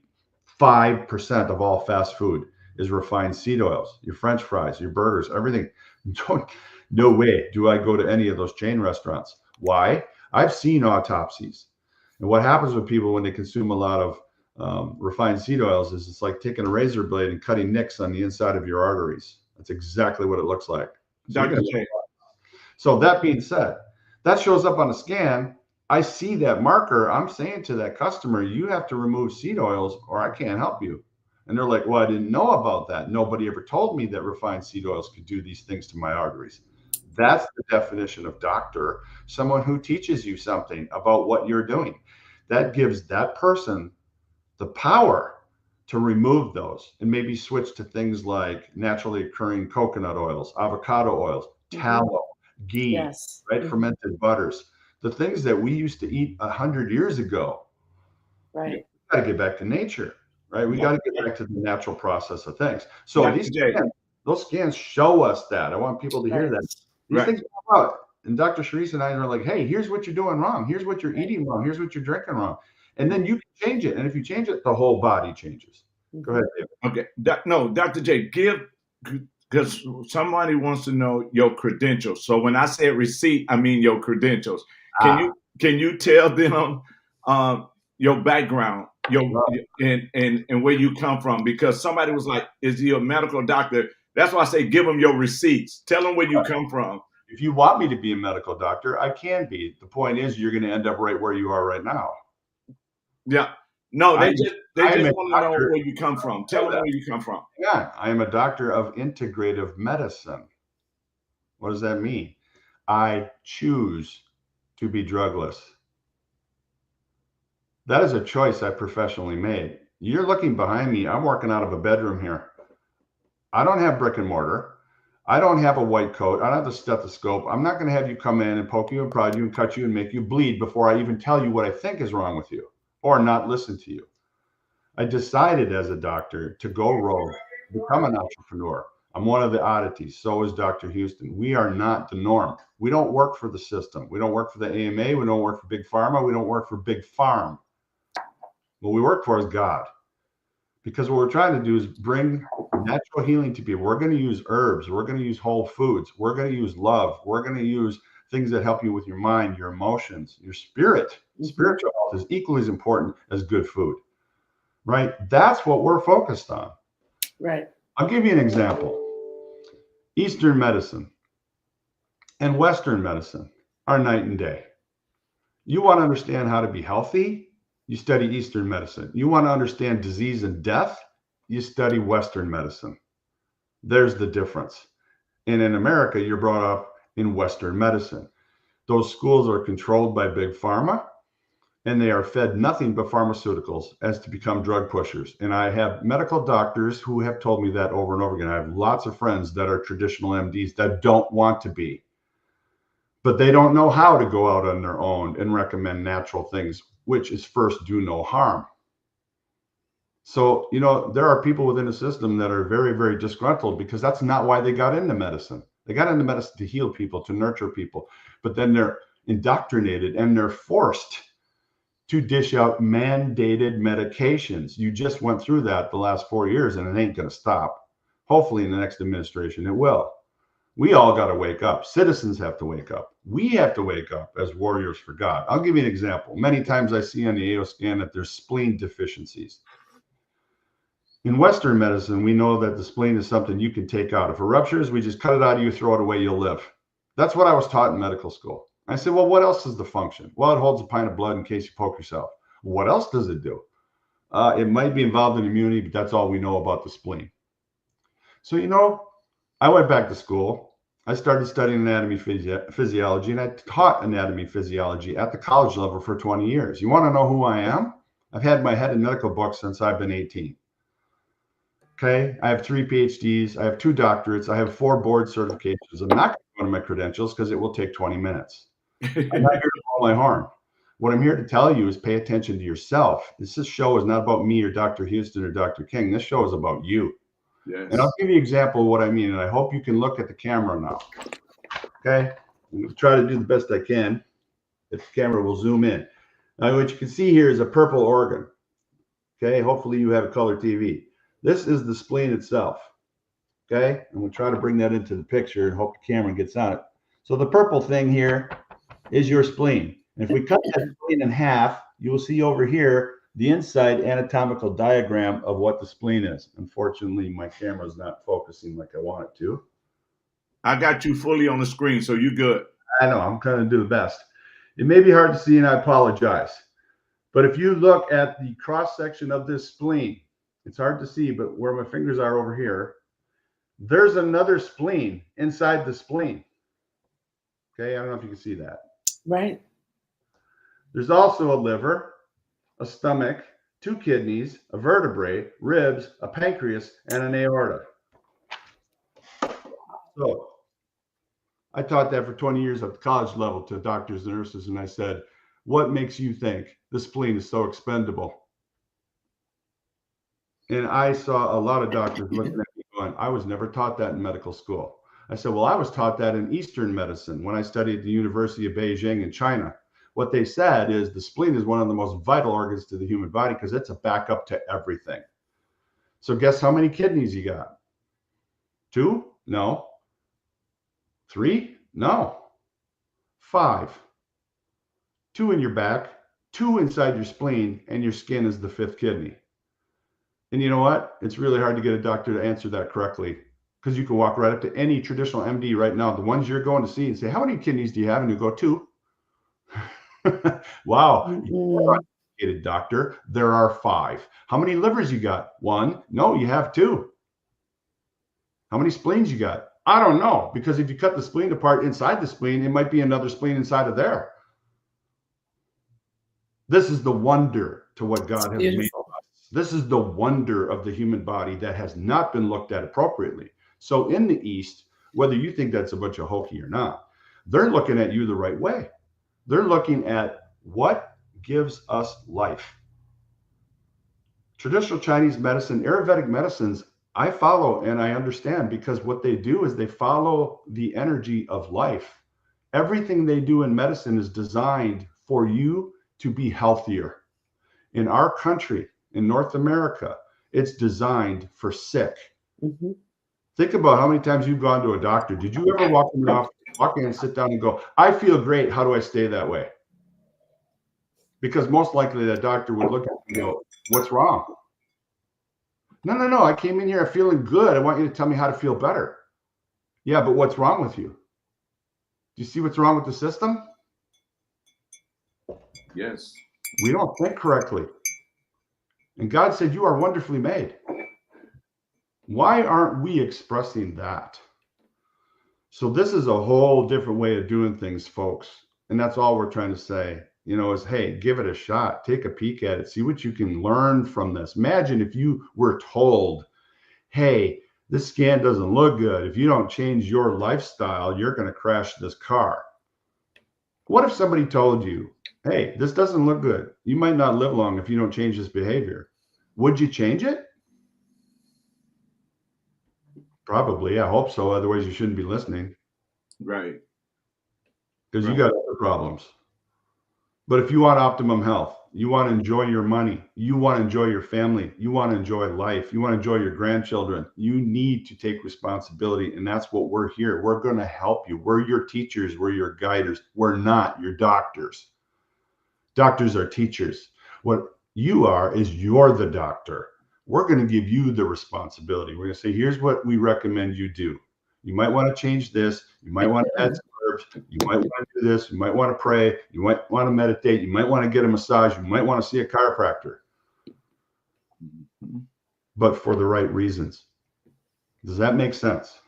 of all fast food is refined seed oils. Your French fries, your burgers, everything. No way do I go to any of those chain restaurants. Why? I've seen autopsies. And what happens with people when they consume a lot of refined seed oils is it's like taking a razor blade and cutting nicks on the inside of your arteries. That's exactly what it looks like. So that being said, that shows up on a scan. I see that marker. I'm saying to that customer, you have to remove seed oils or I can't help you. And they're like, well, I didn't know about that. Nobody ever told me that refined seed oils could do these things to my arteries. That's the definition of doctor, someone who teaches you something about what you're doing. That gives that person the power to remove those and maybe switch to things like naturally occurring coconut oils, avocado oils, tallow, ghee, yes. right? Mm-hmm. Fermented butters, the things that we used to eat 100 years ago. Right. We got to get back to nature, right? We got to get back to the natural process of things. So those scans show us that. I want people to hear that. These things come out. And Dr. Sharice and I are like, hey, here's what you're doing wrong. Here's what you're eating wrong. Here's what you're drinking wrong. And then you can change it. And if you change it, the whole body changes. Go ahead, David. Okay. No, Dr. J, because somebody wants to know your credentials. So when I say receipt, I mean your credentials. Can you tell them your background, and where you come from? Because somebody was like, is he a medical doctor? That's why I say give them your receipts. Tell them where you come from. If you want me to be a medical doctor, I can be. The point is, you're going to end up right where you are right now. Yeah. No, they just want to know where you come from. Tell them where you come from. Yeah, I am a doctor of integrative medicine. What does that mean? I choose to be drugless. That is a choice I professionally made. You're looking behind me. I'm working out of a bedroom here. I don't have brick and mortar. I don't have a white coat. I don't have the stethoscope. I'm not going to have you come in and poke you and prod you and cut you and make you bleed before I even tell you what I think is wrong with you or not listen to you. I decided as a doctor to go rogue, become an entrepreneur. I'm one of the oddities. So is Dr. Houston. We are not the norm. We don't work for the system. We don't work for the AMA. We don't work for Big Pharma. We don't work for Big Farm. What we work for is God. Because what we're trying to do is bring natural healing to people. We're going to use herbs. We're going to use whole foods. We're going to use love. We're going to use things that help you with your mind, your emotions, your spirit. Spiritual health is equally as important as good food, right? That's what we're focused on. Right. I'll give you an example. Eastern medicine and Western medicine are night and day. You want to understand how to be healthy? You study Eastern medicine. You want to understand disease and death? You study Western medicine. There's the difference. And in America, you're brought up in Western medicine. Those schools are controlled by Big Pharma, and they are fed nothing but pharmaceuticals as to become drug pushers. And I have medical doctors who have told me that over and over again. I have lots of friends that are traditional MDs that don't want to be, but they don't know how to go out on their own and recommend natural things, which is first, do no harm. So, there are people within the system that are very, very disgruntled because that's not why they got into medicine. They got into medicine to heal people, to nurture people, but then they're indoctrinated and they're forced to dish out mandated medications. You just went through that the last 4 years and it ain't going to stop. Hopefully in the next administration, it will. We all got to wake up. Citizens have to wake up. We have to wake up as warriors for God. I'll give you an example. Many times I see on the AO scan that there's spleen deficiencies. In Western medicine, we know that the spleen is something you can take out. If it ruptures, we just cut it out of you, throw it away, you'll live. That's what I was taught in medical school. I said, well, what else is the function? Well, it holds a pint of blood in case you poke yourself. What else does it do? It might be involved in immunity, but that's all we know about the spleen. So, I went back to school. I started studying anatomy physiology, and I taught anatomy physiology at the college level for 20 years. You want to know who I am? I've had my head in medical books since I've been 18. Okay, I have 3 PhDs, I have 2 doctorates, I have 4 board certifications. I'm not going to go into my credentials because it will take 20 minutes. I'm not here to blow my horn. What I'm here to tell you is pay attention to yourself. This show is not about me or Dr. Houston or Dr. King. This show is about you. Yes. And I'll give you an example of what I mean, and I hope you can look at the camera now. Okay, I'm going to try to do the best I can. If the camera will zoom in. Now, what you can see here is a purple organ. Okay, hopefully you have a color TV. This is the spleen itself. Okay, I'm going to try to bring that into the picture and hope the camera gets on it. So the purple thing here is your spleen. And if we cut that spleen in half, you will see over here the inside anatomical diagram of what the spleen is. Unfortunately, my camera is not focusing like I want it to. I got you fully on the screen, so you're good. I know, I'm trying to do the best. It may be hard to see, and I apologize. But if you look at the cross section of this spleen, it's hard to see, but where my fingers are over here, there's another spleen inside the spleen. Okay, I don't know if you can see that. Right. There's also a liver, a stomach, 2 kidneys, a vertebrae, ribs, a pancreas, and an aorta. So I taught that for 20 years at the college level to doctors and nurses, and I said, what makes you think the spleen is so expendable? And I saw a lot of doctors looking at me going, I was never taught that in medical school. I said, well, I was taught that in Eastern medicine when I studied at the University of Beijing in China. What they said is the spleen is one of the most vital organs to the human body because it's a backup to everything. So guess how many kidneys you got? 2? No. 3? No. 5. 2 in your back, 2 inside your spleen, and your skin is the 5th kidney. And you know what? It's really hard to get a doctor to answer that correctly, because you can walk right up to any traditional MD right now, the ones you're going to see, and say, how many kidneys do you have? And you go, 2. Wow, you're an educated doctor. There are 5. How many livers you got? 1. No, you have 2. How many spleens you got? I don't know, because if you cut the spleen apart inside the spleen, it might be another spleen inside of there. This is the wonder to what God has made us. This is the wonder of the human body that has not been looked at appropriately. So in the East, whether you think that's a bunch of hokey or not, they're looking at you the right way. They're looking at what gives us life. Traditional Chinese medicine, Ayurvedic medicines, I follow and I understand, because what they do is they follow the energy of life. Everything they do in medicine is designed for you to be healthier. In our country, in North America, it's designed for sick. Mm-hmm. Think about how many times you've gone to a doctor. Did you ever walk in the office, walk in and sit down and go, I feel great, how do I stay that way? Because most likely that doctor would look at you and go, what's wrong? No, I came in here feeling good. I want you to tell me how to feel better. Yeah, but what's wrong with you? Do you see what's wrong with the system? Yes. We don't think correctly. And God said, you are wonderfully made. Why aren't we expressing that? So this is a whole different way of doing things, folks. And that's all we're trying to say, is, hey, give it a shot. Take a peek at it. See what you can learn from this. Imagine if you were told, hey, this scan doesn't look good. If you don't change your lifestyle, you're going to crash this car. What if somebody told you, hey, this doesn't look good. You might not live long if you don't change this behavior. Would you change it? Probably. I hope so. Otherwise, you shouldn't be listening. Right. Because you got other problems. But if you want optimum health, you want to enjoy your money, you want to enjoy your family, you want to enjoy life, you want to enjoy your grandchildren, you need to take responsibility. And that's what we're here. We're going to help you. We're your teachers. We're your guiders. We're not your doctors. Doctors are teachers. What you are is you're the doctor. We're going to give you the responsibility. We're going to say, here's what we recommend you do. You might want to change this. You might want to add some herbs. You might want to do this. You might want to pray. You might want to meditate. You might want to get a massage. You might want to see a chiropractor. But for the right reasons. Does that make sense?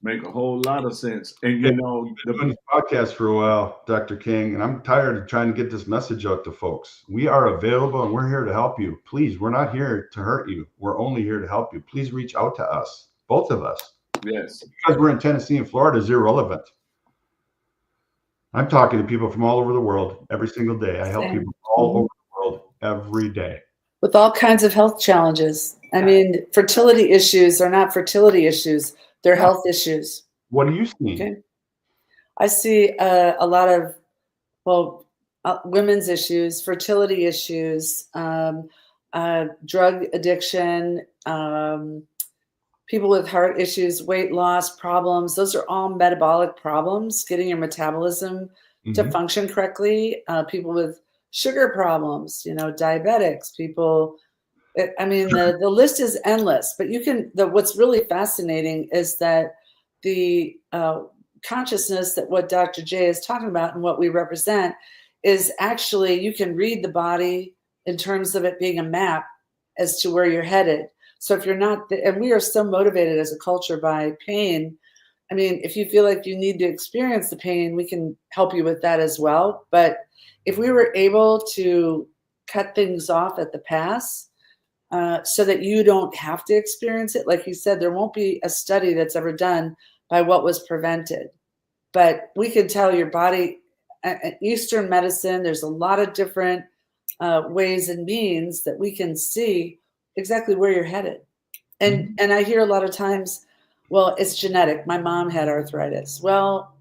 Make a whole lot of sense. And I've been doing this podcast for a while, Dr. King, and I'm tired of trying to get this message out to folks. We are available and we're here to help you. Please, we're not here to hurt you. We're only here to help you. Please reach out to us, both of us. Yes. Because we're in Tennessee and Florida is irrelevant. I'm talking to people from all over the world every single day. I help people all over the world every day. With all kinds of health challenges. I mean, fertility issues are not fertility issues. They're health issues. What are you seeing? Okay. I see a lot of, women's issues, fertility issues, drug addiction, people with heart issues, weight loss problems. Those are all metabolic problems, getting your metabolism to function correctly. People with sugar problems, diabetics, people. The list is endless, but what's really fascinating is that the consciousness that what Dr. J is talking about and what we represent is actually, you can read the body in terms of it being a map as to where you're headed. So if you're not, and we are so motivated as a culture by pain. I mean, if you feel like you need to experience the pain, we can help you with that as well. But if we were able to cut things off at the pass, so that you don't have to experience it. Like you said, there won't be a study that's ever done by what was prevented. But we can tell your body, Eastern medicine, there's a lot of different ways and means that we can see exactly where you're headed. And I hear a lot of times, well, it's genetic. My mom had arthritis. Well,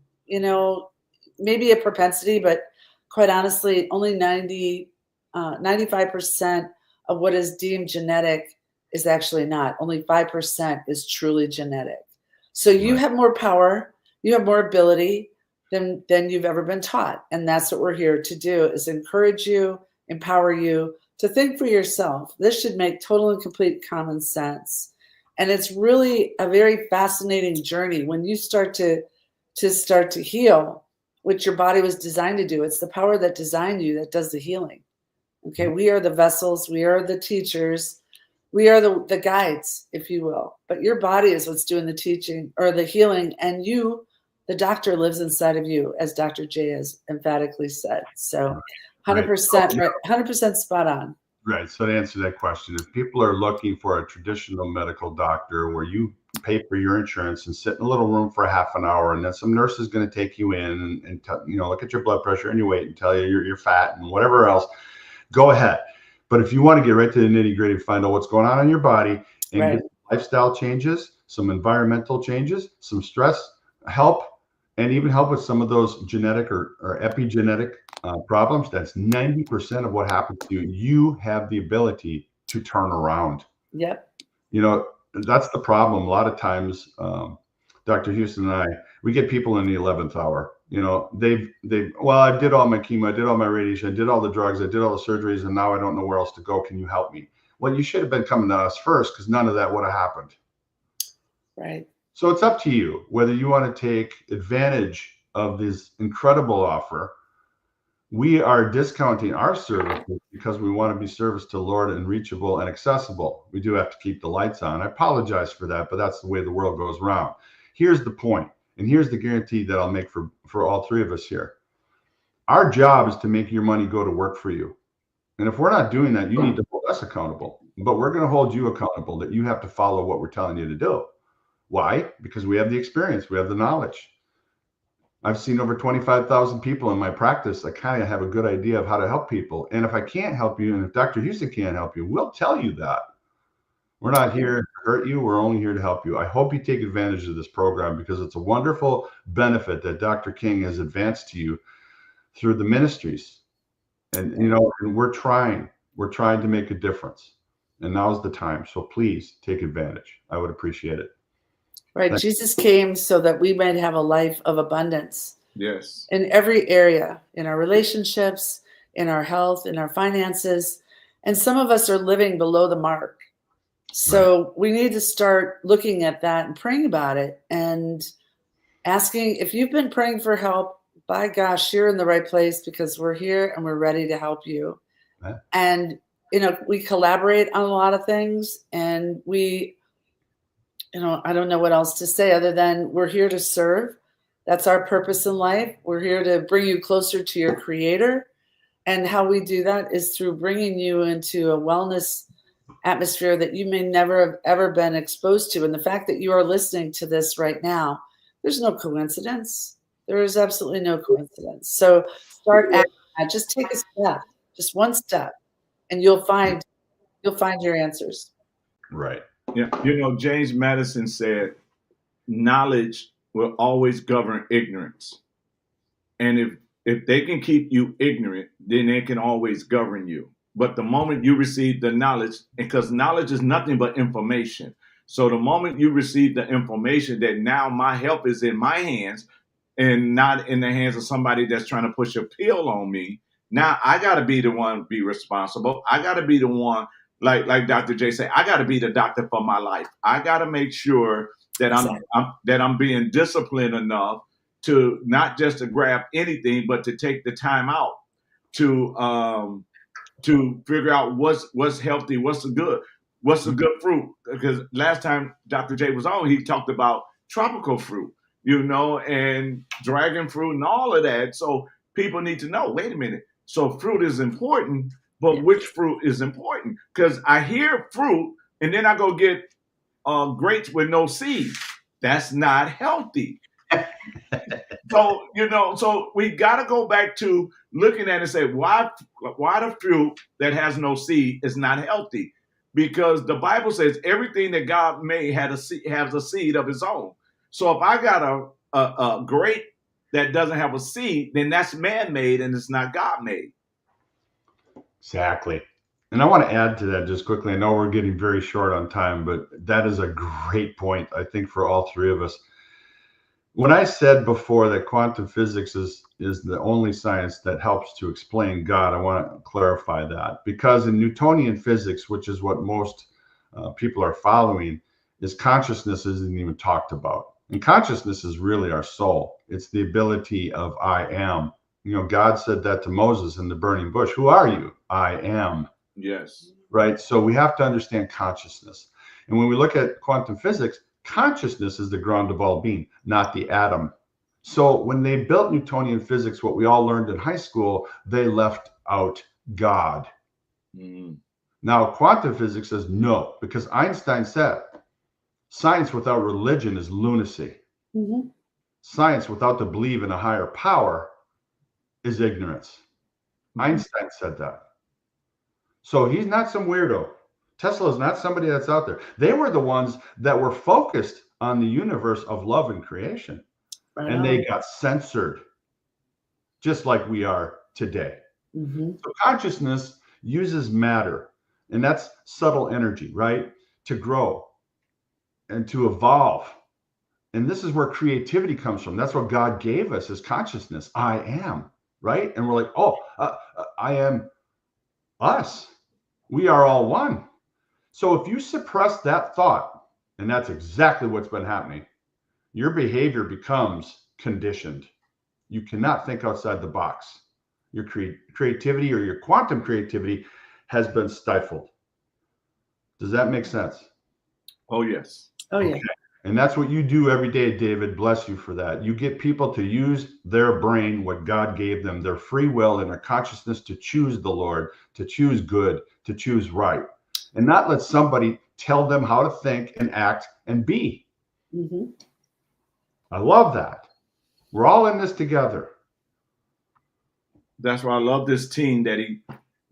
maybe a propensity, but quite honestly, only 95% of what is deemed genetic is actually not. Only 5% is truly genetic. So you Right. have more power, you have more ability than you've ever been taught. And that's what we're here to do, is encourage you, empower you to think for yourself. This should make total and complete common sense. And it's really a very fascinating journey when you start to heal, which your body was designed to do. It's the power that designed you that does the healing. Okay, we are the vessels, we are the teachers, we are the guides, if you will. But your body is what's doing the teaching or the healing, and you, the doctor, lives inside of you, as Dr. J has emphatically said. So 100%, right, 100% spot on. Right. So to answer that question, if people are looking for a traditional medical doctor where you pay for your insurance and sit in a little room for half an hour, and then some nurse is going to take you in and look at your blood pressure and your weight and tell you you're fat and whatever else, go ahead. But if you want to get right to the nitty gritty, find out what's going on in your body and get lifestyle changes, some environmental changes, some stress help, and even help with some of those genetic or epigenetic problems, that's 90% of what happens to you. You have the ability to turn around. Yep. That's the problem. A lot of times, Dr. Houston and I, we get people in the 11th hour. I did all my chemo, I did all my radiation, I did all the drugs, I did all the surgeries, and now I don't know where else to go. Can you help me? Well, you should have been coming to us first, because none of that would have happened. Right. So it's up to you whether you want to take advantage of this incredible offer. We are discounting our services because we want to be service to Lord and reachable and accessible. We do have to keep the lights on. I apologize for that, but that's the way the world goes around. Here's the point, and here's the guarantee that I'll make for all three of us here. Our job is to make your money go to work for you. And if we're not doing that, you need to hold us accountable. But we're going to hold you accountable that you have to follow what we're telling you to do. Why? Because we have the experience, we have the knowledge. I've seen over 25,000 people in my practice. I kind of have a good idea of how to help people. And if I can't help you, and if Dr. Houston can't help you, we'll tell you that. We're not here to hurt you. We're only here to help you. I hope you take advantage of this program, because it's a wonderful benefit that Dr. King has advanced to you through the ministries. And, and we're trying to make a difference. And now's the time. So please take advantage. I would appreciate it. Right. Jesus came so that we might have a life of abundance. Yes. In every area, in our relationships, in our health, in our finances. And some of us are living below the mark. So we need to start looking at that and praying about it and asking, if you've been praying for help, by gosh, you're in the right place, because we're here and we're ready to help you. Right. And, we collaborate on a lot of things, and we, I don't know what else to say other than we're here to serve. That's our purpose in life. We're here to bring you closer to your Creator. And how we do that is through bringing you into a wellness atmosphere that you may never have ever been exposed to. And the fact that you are listening to this right now, there's no coincidence. There is absolutely no coincidence. So start acting. Just take a step, just one step, and you'll find your answers. Right. Yeah. James Madison said, knowledge will always govern ignorance. And if they can keep you ignorant, then they can always govern you. But the moment you receive the knowledge, because knowledge is nothing but information. So the moment you receive the information that now my help is in my hands and not in the hands of somebody that's trying to push a pill on me, now I got to be the one be responsible. I got to be the one, like Dr. J said, I got to be the doctor for my life. I got to make sure that I'm being disciplined enough to not just to grab anything, but to take the time out to figure out what's healthy, what's the good fruit. Because last time Dr. J was on, he talked about tropical fruit, and dragon fruit and all of that. So people need to know, wait a minute. So fruit is important, but which fruit is important? Because I hear fruit and then I go get grapes with no seed. That's not healthy. So we got to go back to looking at it and say, why the fruit that has no seed is not healthy? because the Bible says everything that God made had a seed, has a seed of its own. So if I got a grape that doesn't have a seed, then that's man-made and it's not God-made. Exactly. And I want to add to that just quickly. I know we're getting very short on time, but that is a great point, I think, for all three of us. When I said before that quantum physics is the only science that helps to explain God, I want to clarify that, because in Newtonian physics, which is what most people are following, is consciousness isn't even talked about. And consciousness is really our soul. It's the ability of I am. You know, God said that to Moses in the burning bush. Who are you? I am. Yes. Right. So we have to understand consciousness. And when we look at quantum physics, consciousness is the ground of all being, not the atom. So when they built Newtonian physics, what we all learned in high school, they left out God. Mm. Now, quantum physics says no, because Einstein said science without religion is lunacy. Mm-hmm. Science without the belief in a higher power is ignorance. Einstein said that. So he's not some weirdo. Tesla is not somebody that's out there. They were the ones that were focused on the universe of love and creation. Right and on. they got censored, just like we are today. Mm-hmm. So consciousness uses matter, and that's subtle energy, right? To grow and to evolve. And this is where creativity comes from. That's what God gave us as consciousness. I am, right? And we're like, I am us. We are all one. So if you suppress that thought, and that's exactly what's been happening, your behavior becomes conditioned. You cannot think outside the box. Your creativity or your quantum creativity has been stifled. Does that make sense? Oh, yes. Oh, yeah. Okay. And that's what you do every day, David. Bless you for that. You get people to use their brain, what God gave them, their free will and their consciousness to choose the Lord, to choose good, to choose right, and not let somebody tell them how to think and act and be. Mm-hmm. I love that. We're all in this together. That's why I love this team that he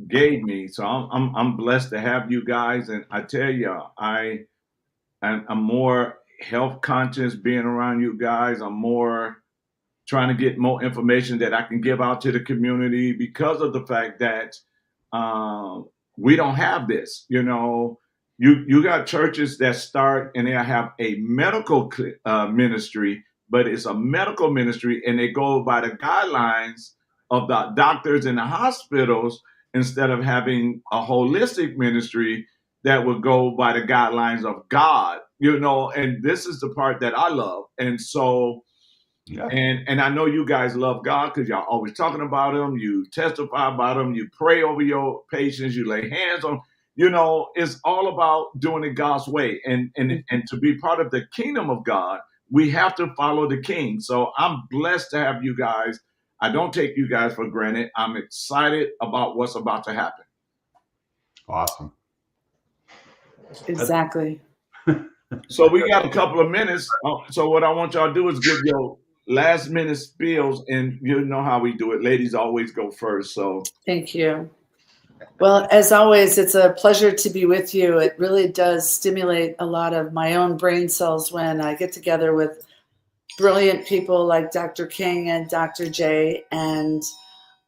gave me. So I'm blessed to have you guys. And I tell you, I'm more health conscious being around you guys. I'm more trying to get more information that I can give out to the community because of the fact that we don't have this. You know, you got churches that start and they have a medical ministry, but it's a medical ministry and they go by the guidelines of the doctors in the hospitals instead of having a holistic ministry that would go by the guidelines of God, you know, and this is the part that I love. And so, Yeah. and I know you guys love God because y'all always talking about him. You testify about him. You pray over your patients. You lay hands on. You know, it's all about doing it God's way. And to be part of the kingdom of God, we have to follow the King. So I'm blessed to have you guys. I don't take you guys for granted. I'm excited about what's about to happen. Awesome. Exactly. So we got a couple of minutes. So what I want y'all to do is give your last minute spills, and you know how we do it. Ladies always go first. So Thank you. Well, as always, it's a pleasure to be with you. It really does stimulate a lot of my own brain cells when I get together with brilliant people like Dr. King and Dr. J. And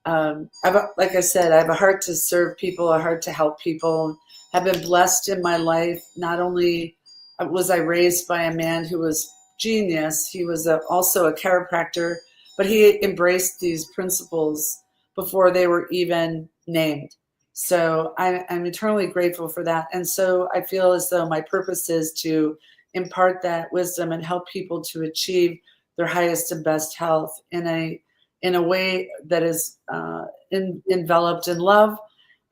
like I said, I have a heart to serve people, a heart to help people. I've been blessed in my life. Not only was I raised by a man who was genius, he was also a chiropractor, but he embraced these principles before they were even named. So I'm eternally grateful for that. And so I feel as though my purpose is to impart that wisdom and help people to achieve their highest and best health in a way that is enveloped in love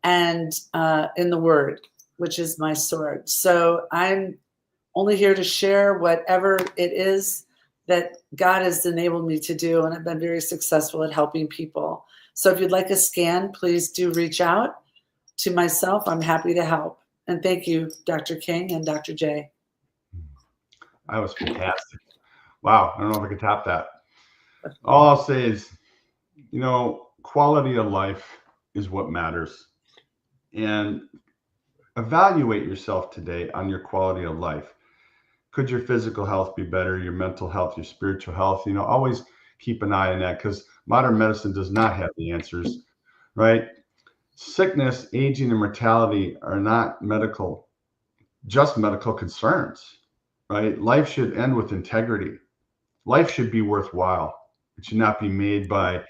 and in the word, which is my sword. So I'm only here to share whatever it is that God has enabled me to do, and I've been very successful at helping people. So if you'd like a scan, please do reach out to myself. I'm happy to help. And thank you, Dr. King and Dr. J. That was fantastic. Wow. I don't know if I could top that. All I'll say is, you know, quality of life is what matters. And Evaluate yourself today on your quality of life. Could your physical health be better? Your mental health, your spiritual health? Always keep an eye on that, because modern medicine does not have the answers, right? Sickness, aging, and mortality are not just medical concerns, right? Life should end with integrity. Life should be worthwhile. It should not be made by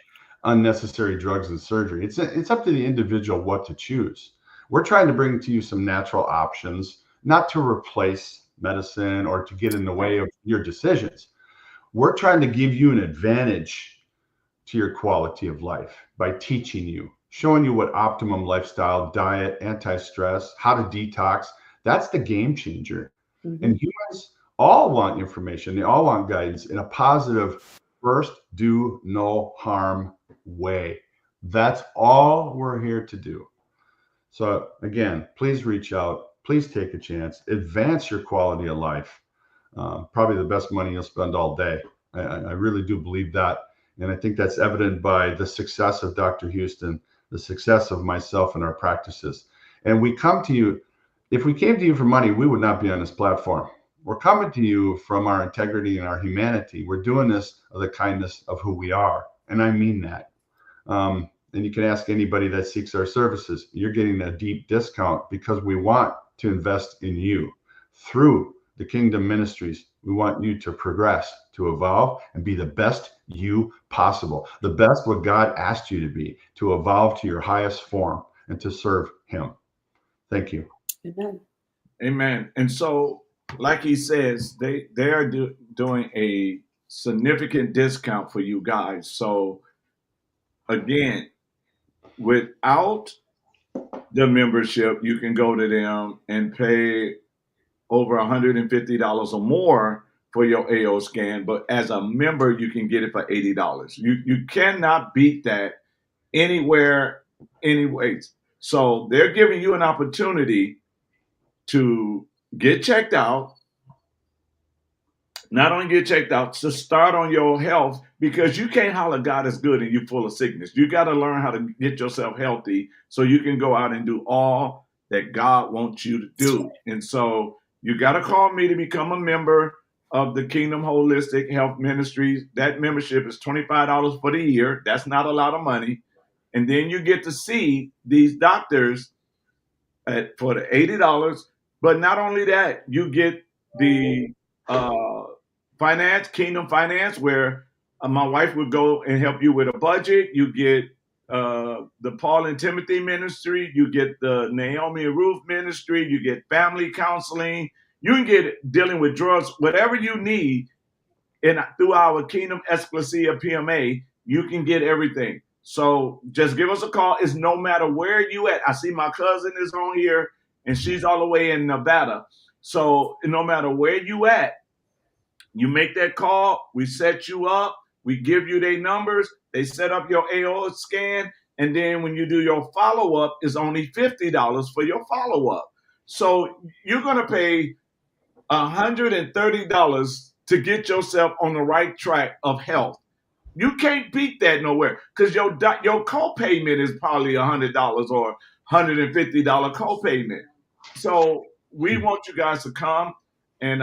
unnecessary drugs and surgery. It's up to the individual what to choose. We're trying to bring to you some natural options, not to replace medicine or to get in the way of your decisions. We're trying to give you an advantage to your quality of life by teaching you, showing you what optimum lifestyle, diet, anti-stress, how to detox. That's the game changer. Mm-hmm. And humans all want information. They all want guidance in a positive, first do no harm way. That's all we're here to do. So again, please reach out. Please take a chance. Advance your quality of life. Probably the best money you'll spend all day. I really do believe that. And I think that's evident by the success of Dr. Houston, the success of myself and our practices. And we come to you, if we came to you for money, we would not be on this platform. We're coming to you from our integrity and our humanity. We're doing this of the kindness of who we are. And I mean that. And you can ask anybody that seeks our services. You're getting a deep discount because we want to invest in you through the Kingdom Ministries. We want you to progress, to evolve, and be the best you possible, the best what God asked you to be, to evolve to your highest form and to serve Him. Thank you. Amen. Amen. And so, like he says, they are doing a significant discount for you guys. So again, without the membership, you can go to them and pay over $150 or more for your AO scan. But as a member, you can get it for $80. You cannot beat that anywhere, anyways. So they're giving you an opportunity to get checked out. Not only get checked out, to start on your health, because you can't holler God is good and you full of sickness. You got to learn how to get yourself healthy so you can go out and do all that God wants you to do. And so you got to call me to become a member of the Kingdom Holistic Health Ministries. That membership is $25 for the year. That's not a lot of money. And then you get to see these doctors for the $80. But not only that, you get the Kingdom Finance, where my wife would go and help you with a budget. You get the Paul and Timothy ministry. You get the Naomi and Ruth ministry. You get family counseling. You can get dealing with drugs, whatever you need. And through our Kingdom Esclesia PMA, you can get everything. So just give us a call. It's no matter where you at. I see my cousin is on here, and she's all the way in Nevada. So no matter where you at, you make that call, we set you up, we give you their numbers, they set up your AO scan, and then when you do your follow-up, it's only $50 for your follow-up. So you're going to pay $130 to get yourself on the right track of health. You can't beat that nowhere, because your co-payment is probably $100 or $150 co-payment. So we want you guys to come, and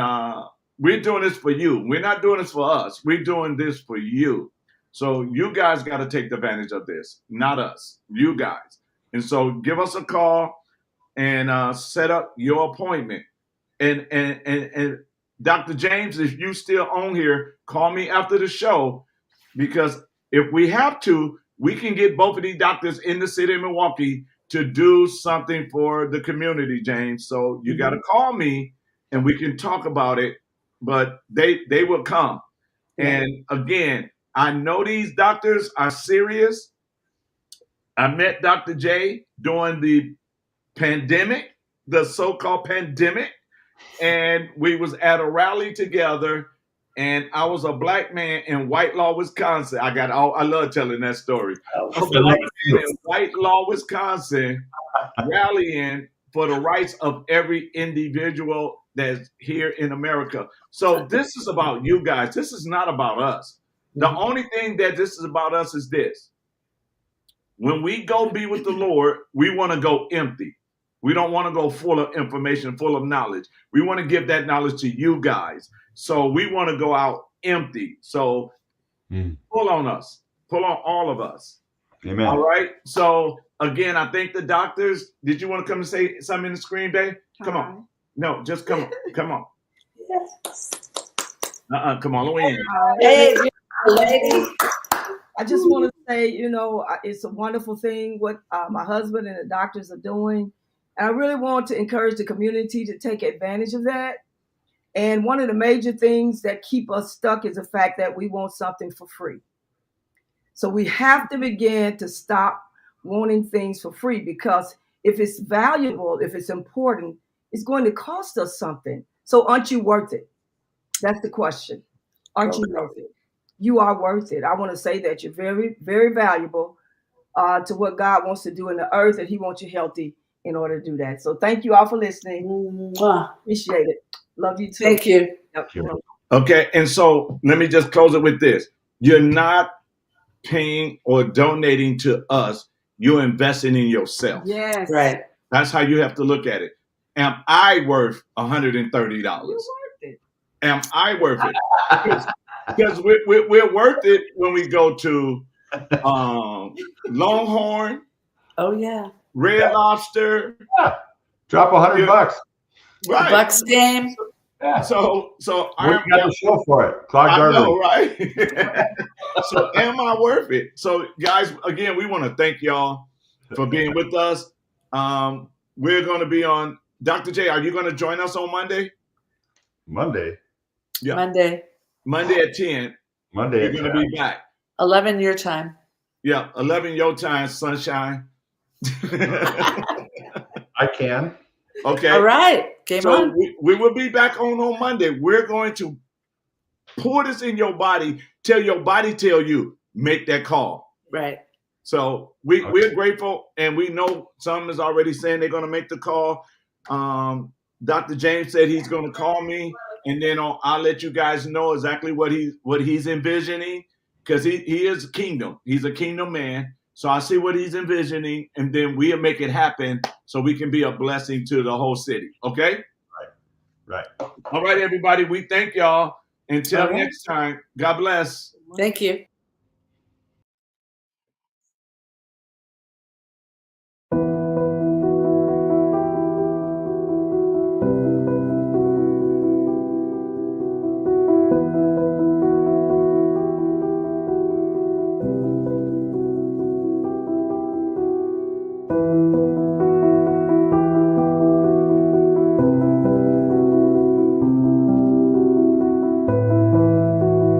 we're doing this for you. We're not doing this for us. We're doing this for you. So you guys got to take advantage of this, not us, you guys. And so give us a call and set up your appointment. And Dr. James, if you still on here, call me after the show, because if we have to, we can get both of these doctors in the city of Milwaukee to do something for the community, James. So you got to call me and we can talk about it, but they will come. Yeah. And again, I know these doctors are serious. I met Dr. J during the pandemic, the so-called pandemic, and we was at a rally together, and I was a black man in Whitelaw, Wisconsin. I love telling that story. A black man in Whitelaw, Wisconsin, rallying for the rights of every individual that's here in America. So this is about you guys. This is not about us. The only thing that this is about us is this. When we go be with the Lord, we want to go empty. We don't want to go full of information, full of knowledge. We want to give that knowledge to you guys. So we want to go out empty. So pull on us. Pull on all of us. Amen. All right. So again, I thank the doctors. Did you want to come and say something in the screen, babe? Come on. No, just come on. Come on. Come on, Louise. Hey, lady. I just want to say, you know, it's a wonderful thing what my husband and the doctors are doing. And I really want to encourage the community to take advantage of that. And one of the major things that keep us stuck is the fact that we want something for free. So we have to begin to stop wanting things for free, because if it's valuable, if it's important, it's going to cost us something. So aren't you worth it? That's the question. Aren't you worth it? You are worth it. I want to say that you're very, very valuable to what God wants to do in the earth, and he wants you healthy in order to do that. So thank you all for listening. Appreciate it. Love you too. Thank you. Yep. Okay, and so let me just close it with this. You're not paying or donating to us. You're investing in yourself. Yes. Right. That's how you have to look at it. Am I worth $130? You're worth it. Am I worth it? Because we're worth it when we go to Longhorn, Oh, yeah. Red Lobster. Yeah. Drop $100. Right. Bucks game. Yeah. So We got the show for it. Clogged I artery. know, right? So am I worth it? So guys, again, we want to thank y'all for being with us. We're going to be on. Dr. J, are you going to join us on Monday? Monday. Yeah. Monday, at 10. Monday. You're going to be back. 11 your time. Yeah, 11 your time, sunshine. I can. Okay. All right. Game So on. we will be back on Monday. We're going to pour this in your body, tell your body, tell you, make that call. Right. So we're grateful, and we know some is already saying they're going to make the call. Dr. James said he's going to call me, and then I'll let you guys know exactly what he's envisioning, because he is kingdom. He's a kingdom man. So I see what he's envisioning, and then we'll make it happen so we can be a blessing to the whole city. Okay? Right. All right, everybody. We thank y'all. Until All right. next time, God bless. Thank you.